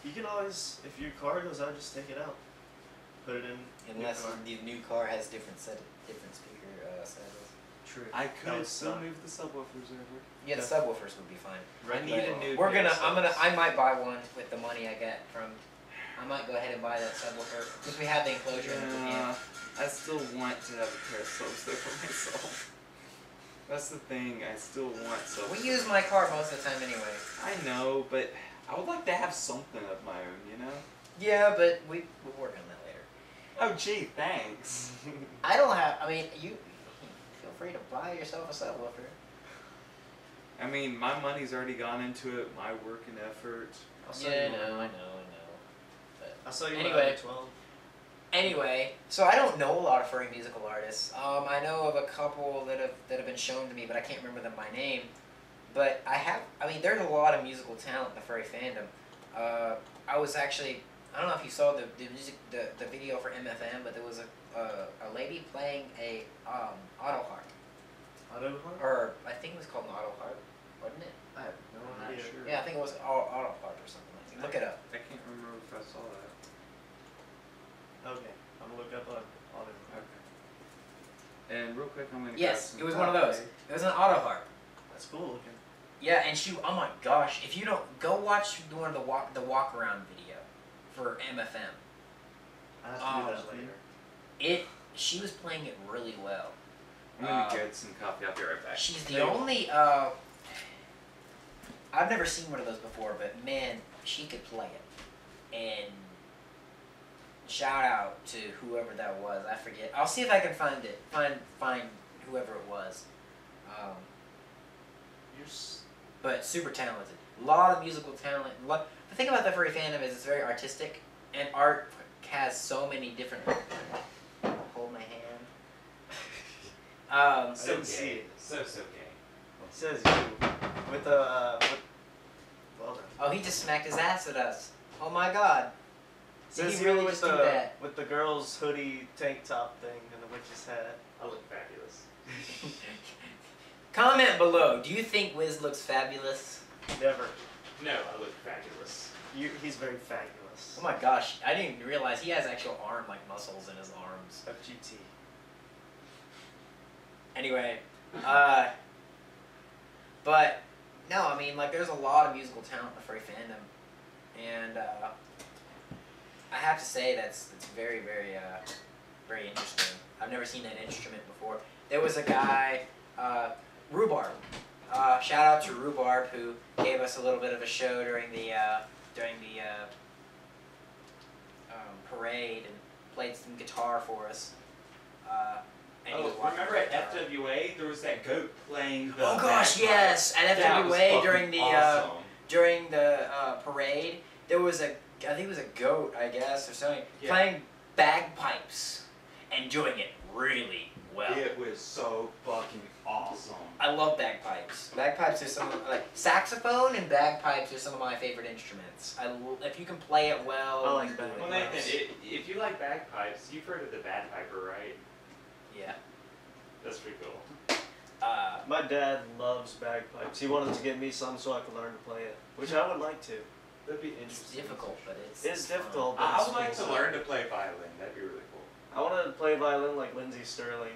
You can always, if your car goes out, just take it out. Put it in. Unless the new car has different speaker settings. True. I That could would still suck. move the subwoofers over. Yeah, the subwoofers would be fine. I need a new. I might buy one with the money I get from. I might go ahead and buy that subwoofer because we have the enclosure. Yeah, I still want to have a pair of subs though for myself. That's the thing. I still want subs. We use my car most of the time anyway. I know, but I would like to have something of my own. You know. Yeah, but we'll work on that later. Oh gee, thanks. I don't have. I mean, you feel free to buy yourself a subwoofer. I mean, my money's already gone into it. My work and effort. I know. But I saw you anyway. at 12. Anyway, so I don't know a lot of furry musical artists. I know of a couple that have been shown to me, but I can't remember them by name. But I mean, there's a lot of musical talent in the furry fandom. I was actually, I don't know if you saw the video for MFM, but there was a lady playing a auto harp. Auto harp? Or I think it was called an auto harp, wasn't it? I have no I'm not idea. sure. Yeah, I think it was auto harp or something like that. Look it up. I can't remember if I saw that. Okay, I'm gonna look up on auto harp. Okay. And real quick, I'm gonna. Yes, grab it was some one of those. coffee. It was an auto harp. That's cool looking. Yeah, and oh my gosh, if you don't, go watch one of the walk around video for MFM. I have to do that later. She was playing it really well. I'm gonna get some coffee. I'll be right back. She's the only, I've never seen one of those before, but man, she could play it. And shout out to whoever that was, I forget. I'll see if I can find it, find whoever it was. But super talented. A lot of musical talent. The thing about the furry fandom is it's very artistic, and art has so many different. Hold my hand. So see gay. it. So gay. It says you with the well done. Oh, he just smacked his ass at us. Oh my God. It Did says he you really with just do that? with the girl's hoodie tank top thing and the witch's hat. I look fabulous. Comment below. Do you think Wiz looks fabulous? Never. No, I look fabulous. He's very fabulous. Oh my gosh, I didn't even realize he has actual arm muscles in his arms. FGT. Anyway, but no, I mean, like, there's a lot of musical talent in the furry fandom, and I have to say that's very, very, very interesting. I've never seen that instrument before. there was a guy, Rhubarb. Shout out to Rhubarb, who gave us a little bit of a show during the parade and played some guitar for us. And he was watching remember at FWA there was that goat playing the. Oh gosh, bagpipe? yes! At That was FWA fucking awesome. during the parade, there was I think it was a goat, I guess, or something, playing bagpipes and doing it really well. It was so fucking awesome. I love bagpipes. Bagpipes are like saxophone and bagpipes are some of my favorite instruments. If you can play it well. I like you can do it Well, well. Nathan, if you like bagpipes, you've heard of the bagpiper, right? Yeah. That's pretty cool. My dad loves bagpipes. He wanted to get me some so I could learn to play it, which I would like to. That'd be It's interesting. difficult, but it's difficult. fun. but I it's would like cool. to learn to play violin. That'd be really cool. I want to play violin like Lindsay Sterling.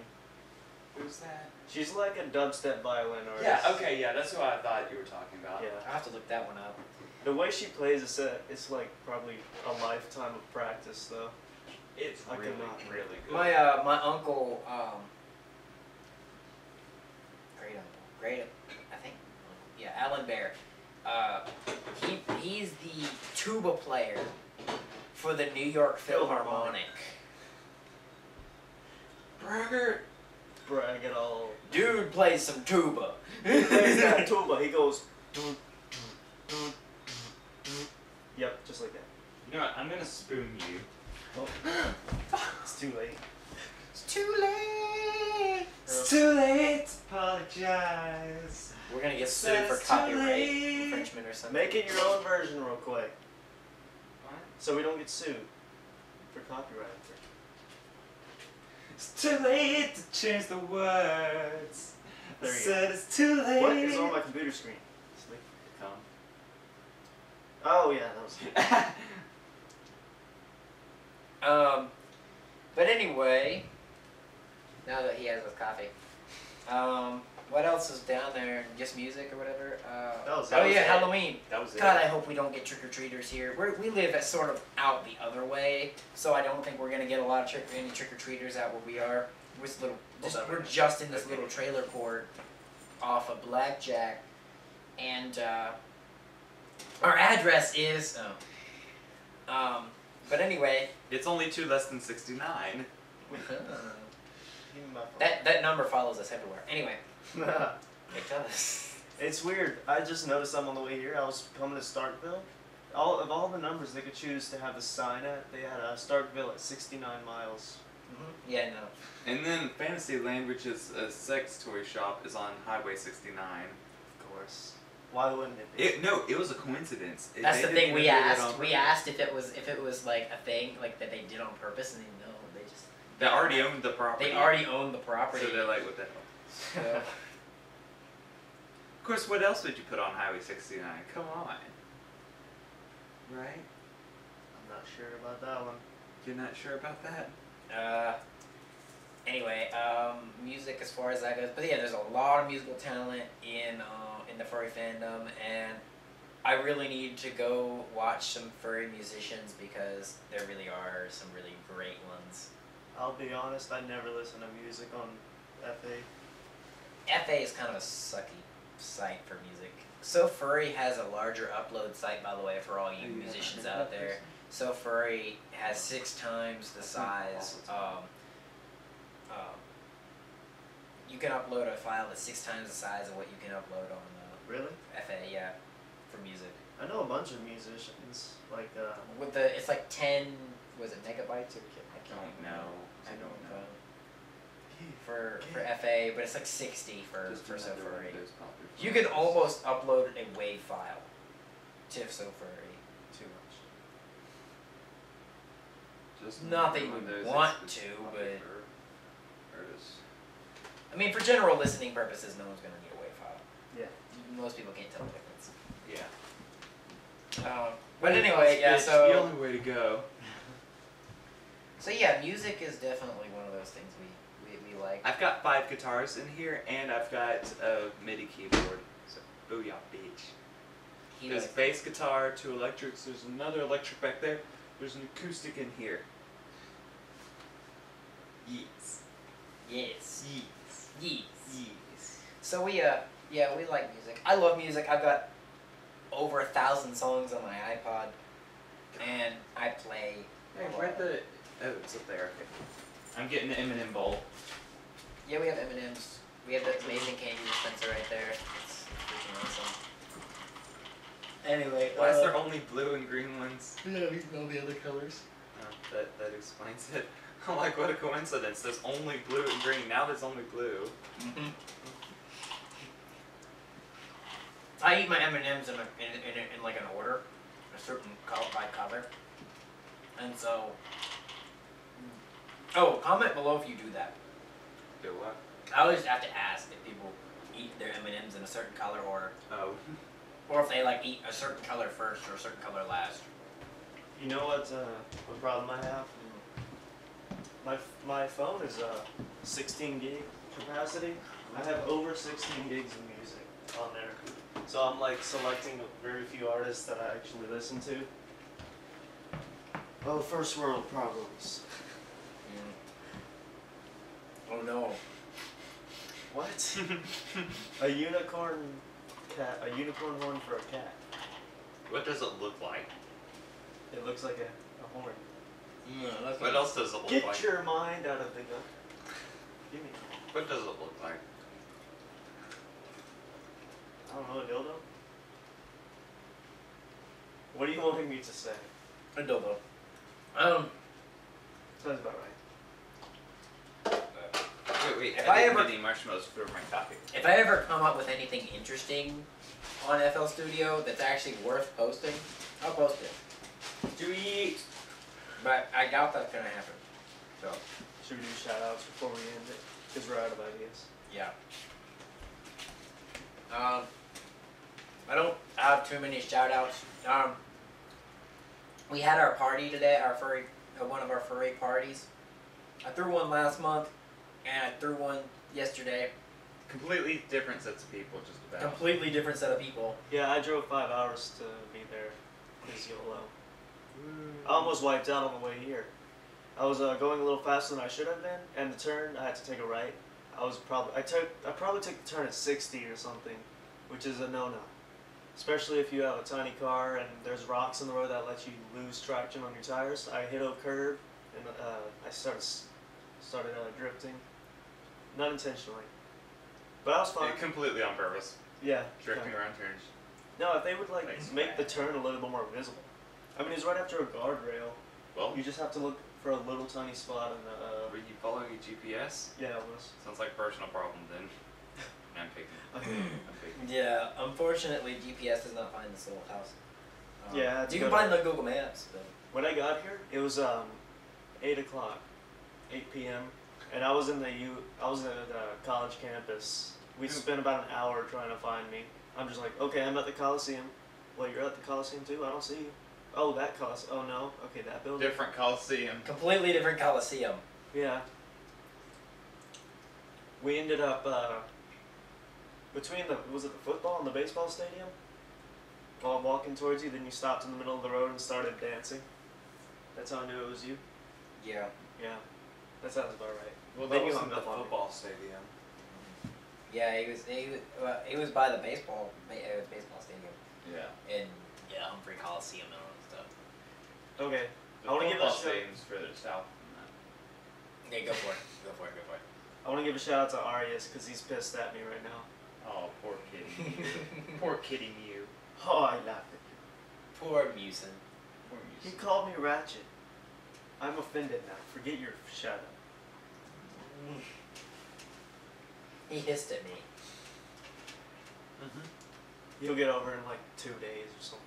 Who's that? She's like a dubstep violin artist. Yeah. Okay. Yeah, that's who I thought you were talking about. Yeah. I'll have to look that one up. The way she plays it's like probably a lifetime of practice though. It's I really, cannot. really good. My uncle, great, I think, yeah, Alan Bear. He's the tuba player for the New York Philharmonic. Burger. Brag it all. Dude plays some tuba. He plays that tuba. He goes. Doo, doo, doo, doo, doo. Yep, just like that. You know what? I'm gonna spoon you. Oh. It's too late. It's too late. It's too late to apologize. We're gonna get sued for It's too copyright late. infringement or something. Make it your own version real quick, What? so we don't get sued for copyright. It's too late to change the words. There I you said it's too late. What is on my computer screen? Sleep. Oh yeah, that was. But anyway, now that he has his coffee, what else is down there? Just music or whatever? That was yeah, it. Halloween. That was it. God, I hope we don't get trick-or-treaters here. We live at sort of out the other way, so I don't think we're gonna get a lot of any trick-or-treaters out where we are. We're just in this Okay. little trailer court off of Blackjack, and our address is but anyway. It's only 2 less than 69. That number follows us everywhere. Anyway, it does. It's weird. I just noticed I'm on the way here. I was coming to Starkville. Of all the numbers they could choose to have the sign at, they had Starkville at 69 miles. Mm-hmm. Yeah, no. And then Fantasyland, which is a sex toy shop, is on Highway 69. Of course. Why wouldn't it be? It was a coincidence. That's They the didn't thing even we do it asked. on We purpose. asked if it was like a thing like that they did on purpose, and they just They already owned the property. they already own the property. So they're like, what the hell? So, Of course, what else would you put on Highway 69? Come on. Right? I'm not sure about that one. You're not sure about that? anyway, music as far as that goes, but yeah, there's a lot of musical talent in the furry fandom, and I really need to go watch some furry musicians because there really are some really great ones. I'll be honest, I never listen to music on FA. FA is kind of a sucky site for music. So Furry has a larger upload site, by the way, for all you musicians out there. So Furry has 6 times the size. You can upload a file that's 6 times the size of what you can upload on Really? FA, yeah, for music. I know a bunch of musicians, like, With it's like 10, was it megabytes or I can't Don't know. I don't know. For FA, but it's like 60 for So another one of Furry. those popular You can songs. almost upload a WAV file to So Furry. too much. Just Not that you one of would those want that's to, popular but artists. I mean, for general listening purposes, no one's gonna need a WAV file. Yeah. Most people can't tell the difference. Yeah. But anyway, yeah. It's the So only way to go. yeah, music is definitely one of those things we like. I've got 5 guitars in here, and I've got a MIDI keyboard. So, booyah, bitch. He There's likes- bass guitar, 2 electrics. There's another electric back there. There's an acoustic in here. Yes. Yes. Yes. Yes. Yes. So we like music. I love music. I've got over 1,000 songs on my iPod, and I play. Hey, where'd the... Oh, it's up there. Okay. I'm getting the M&M bowl. Yeah, we have M&Ms. We have the amazing candy dispenser right there. It's freaking awesome. Anyway, Why is there only blue and green ones? Yeah, we can all the other colors. Oh, that explains it. Like, what a coincidence. There's only blue and green. Now there's only blue. Mm-hmm. I eat my M&Ms in like an order, a certain by color, and so. Oh, comment below if you do that. Do what? I always have to ask if people eat their M&Ms in a certain color order, Oh. or if they like eat a certain color first or a certain color last. You know what problem I have? My phone is 16 gig capacity. I have over 16 gigs of music on there. So I'm like selecting very few artists that I actually listen to. Oh, first world problems. Oh no. What? A unicorn horn for a cat. What does it look like? It looks like a horn. What else does it look Get like? your mind out of the gun. Give me. What does it look like? I don't know, a dildo? What are you wanting me to say? A dildo. Sounds about right. Wait, If I I didn't ever- get any marshmallows for my coffee. If I ever come up with anything interesting on FL Studio that's actually worth posting, I'll post it. Sweet! But I doubt that's gonna happen. So, Should we do shoutouts before we end it? Because we're out of ideas. yeah. I don't have too many shout outs. We had our party today, our furry, one of our furry parties. I threw one last month, and I threw one yesterday. Completely different sets of people, just about. Completely different set of people. Yeah, I drove 5 hours to be there. Because YOLO. I almost wiped out on the way here. I was going a little faster than I should have been, and the turn I had to take a right. I probably took the turn at 60 or something, which is a no-no. Especially if you have a tiny car and there's rocks in the road that let you lose traction on your tires. I hit a curve and I started drifting, not intentionally, but I was fine. Yeah, completely on purpose. Yeah. Drifting around turns. No, if they would like Thanks, make man. the turn a little bit more visible. I mean, it's right after a guardrail. Well, You just have to look for a little tiny spot in the. were you following your GPS? Yeah, it was. Sounds like a personal problem then. I'm picking. Okay. I'm picking. Yeah, unfortunately, GPS does not find this little house. Yeah, I had to you go can find to- the Google Maps, but When I got here, it was 8 o'clock, 8 p.m. And I was in the college campus. We spent about an hour trying to find me. I'm just like, okay, I'm at the Coliseum. Well, you're at the Coliseum too? I don't see you. Oh, that Coliseum. Oh no. Okay, that building. Different Coliseum. completely different Coliseum. Yeah. We ended up between was it the football and the baseball stadium? While walking towards you, then you stopped in the middle of the road and started dancing. That's how I knew it was you. Yeah. Yeah, that sounds about right. Well, Then that you wasn't hung the up on me. football stadium. Yeah, he was by the baseball stadium Yeah. in Humphrey Coliseum and all that stuff. Okay, The I want to give a football shout. stadium's further south than Okay, go for it. Go for it. Go for it. I want to give a shout out to Arias because he's pissed at me right now. that. Oh, poor kitty. Poor kitty Mew. Oh, I laughed at you. Poor Musin. Poor He Mew. called me ratchet. I'm offended now. Forget your shout out. He hissed at me. Mm-hmm. He'll get over in like 2 days or something.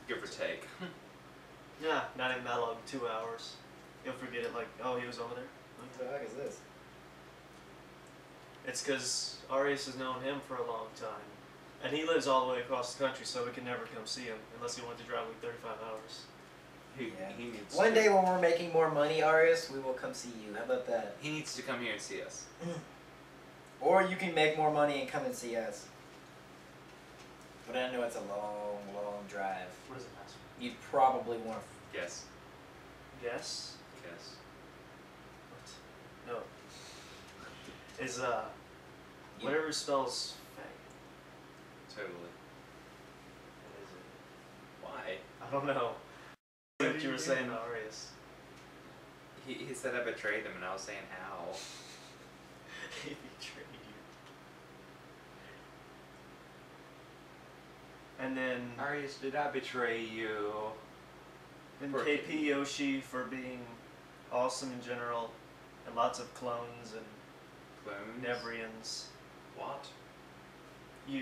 Give or take. Yeah, not even that long. 2 hours. He'll forget it like, oh, he was over there. What the heck is this? It's because Arias has known him for a long time. And he lives all the way across the country, so we can never come see him unless he wanted to drive like 35 hours. He needs One to, day when we're making more money, Arias, we will come see you. How about that? he needs to come here and see us. Or you can make more money and come and see us. But I know it's a long, long drive. What does it matter? You'd probably want to... Yes. Yes? Yes. What? No. is whatever spells faggot. Totally. What is it? Why? I don't know. What you were saying, Arius. He said I betrayed him, and I was saying how. He betrayed you. And then Arius, did I betray you? Poor KP kid. Yoshi for being awesome in general, and lots of clones and Clones? Nevrians. What? I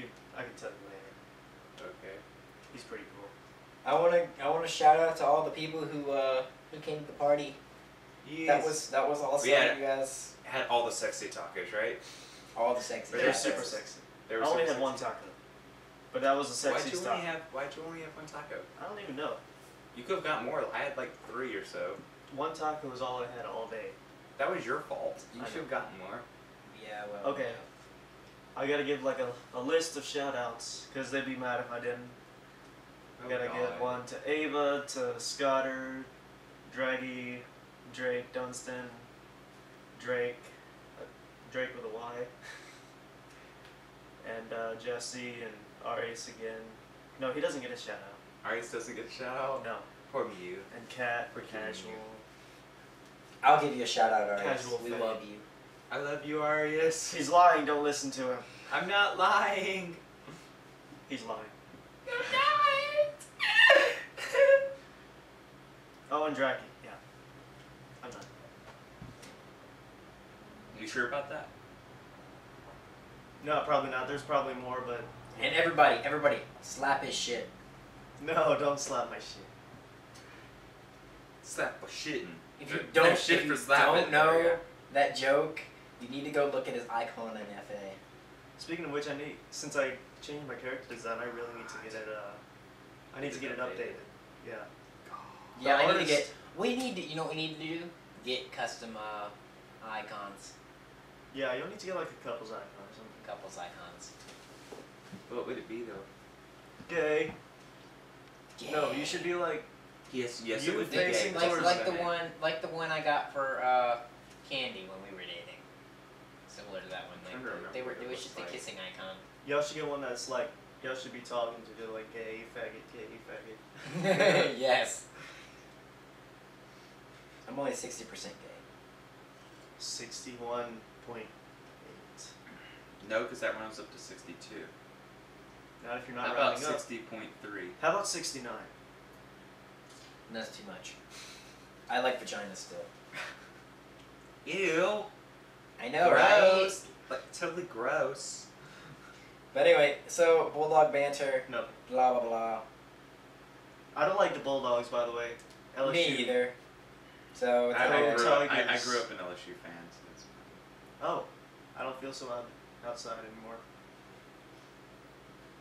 can tell you later. Okay. He's pretty cool. I wanna shout out to all the people who came to the party. Yes. That was awesome, We had- you guys. Had all the sexy tacos, right? All the sexy. They're Yeah. super sexy. They I were only super had one sexy. taco, but that was a Why'd sexy you taco. only have one taco? I don't even know. You could have got more. I had like 3 or so. One taco was all I had all day. That was your fault. You I should know. have gotten more. Yeah, well. Okay. I gotta give like a list of shoutouts, because they'd be mad if I didn't. I Oh, gotta God. give one to Ava, to Scotter, Draggy, Drake, Dunstan, Drake with a Y, and Jesse and Arius again. No, he doesn't get a shout out. Arius doesn't get a shout out? No. Poor you. And Cat for For killing casual. you. I'll give you a shout out, Arius. Casual We fan. love you. I love you, Arius. He's lying, don't listen to him. I'm not lying. He's lying. You're not. Oh, and Draggy, yeah. I'm not. You sure about that? No, probably not. There's probably more, but And everybody, slap his shit. no, don't slap my shit. Slap for shitting. If you No don't, shit if for you slapping. don't know that joke, you need to go look at his icon in FA. Speaking of which, since I changed my character design, I really need to get it. I need to get it updated. Yeah. Yeah, The I need to artist- get. We need to. You know what we need to do? Get custom icons, Yeah, you'll need to get like a couple's icon or something. couples icons. What would it be though? Gay. Yeah. No, you should be like. Yes, You it would be facing gay. towards like the Right. one I got for Candy when we were dating. Similar to that one. I'm trying to remember They what it was looks just a like. kissing icon. Y'all should get one that's like. Y'all should be talking to do like gay faggot. Yes. I'm only 60% gay. 61.8. No, because that rounds up to 62. Not if you're How not about rounding up. 60.3? How about 69? That's too much. I like vagina still. Ew. I know, right? Gross. Like, totally gross. But anyway, so Bulldog Banter, No. blah blah blah. I don't like the Bulldogs, by the way. LSU. Me either. So it's I, all- I, grew up, Tigers. I grew up an LSU fan, so it's Oh, I don't feel so outside anymore.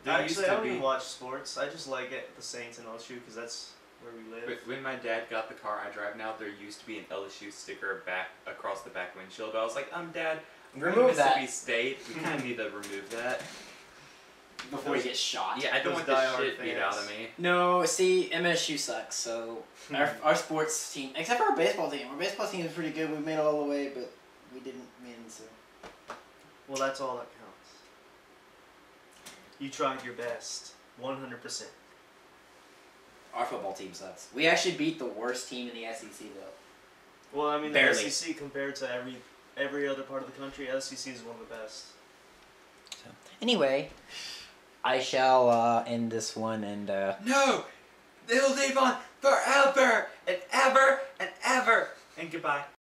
There used Actually, I to don't be- even watch sports. I just like it, the Saints and LSU because that's where we live. When my dad got the car I drive now, there used to be an LSU sticker back across the back windshield. I was like, Dad, I'm going to Remove that. Mississippi State. We kind of need to remove that. before he gets shot. Yeah, I don't Those want the diehard shit beat out fans. of me. No, see, MSU sucks. So our sports team, except for our baseball team, is pretty good. We made it all the way, but we didn't win. So Well, that's all that counts. You tried your best, 100%. our football team sucks. We actually beat the worst team in the SEC though. Well, I mean, Barely. the SEC compared to every other part of the country, SEC is one of the best. So anyway, I shall end this one and. No! They'll live on forever and ever and ever! And goodbye.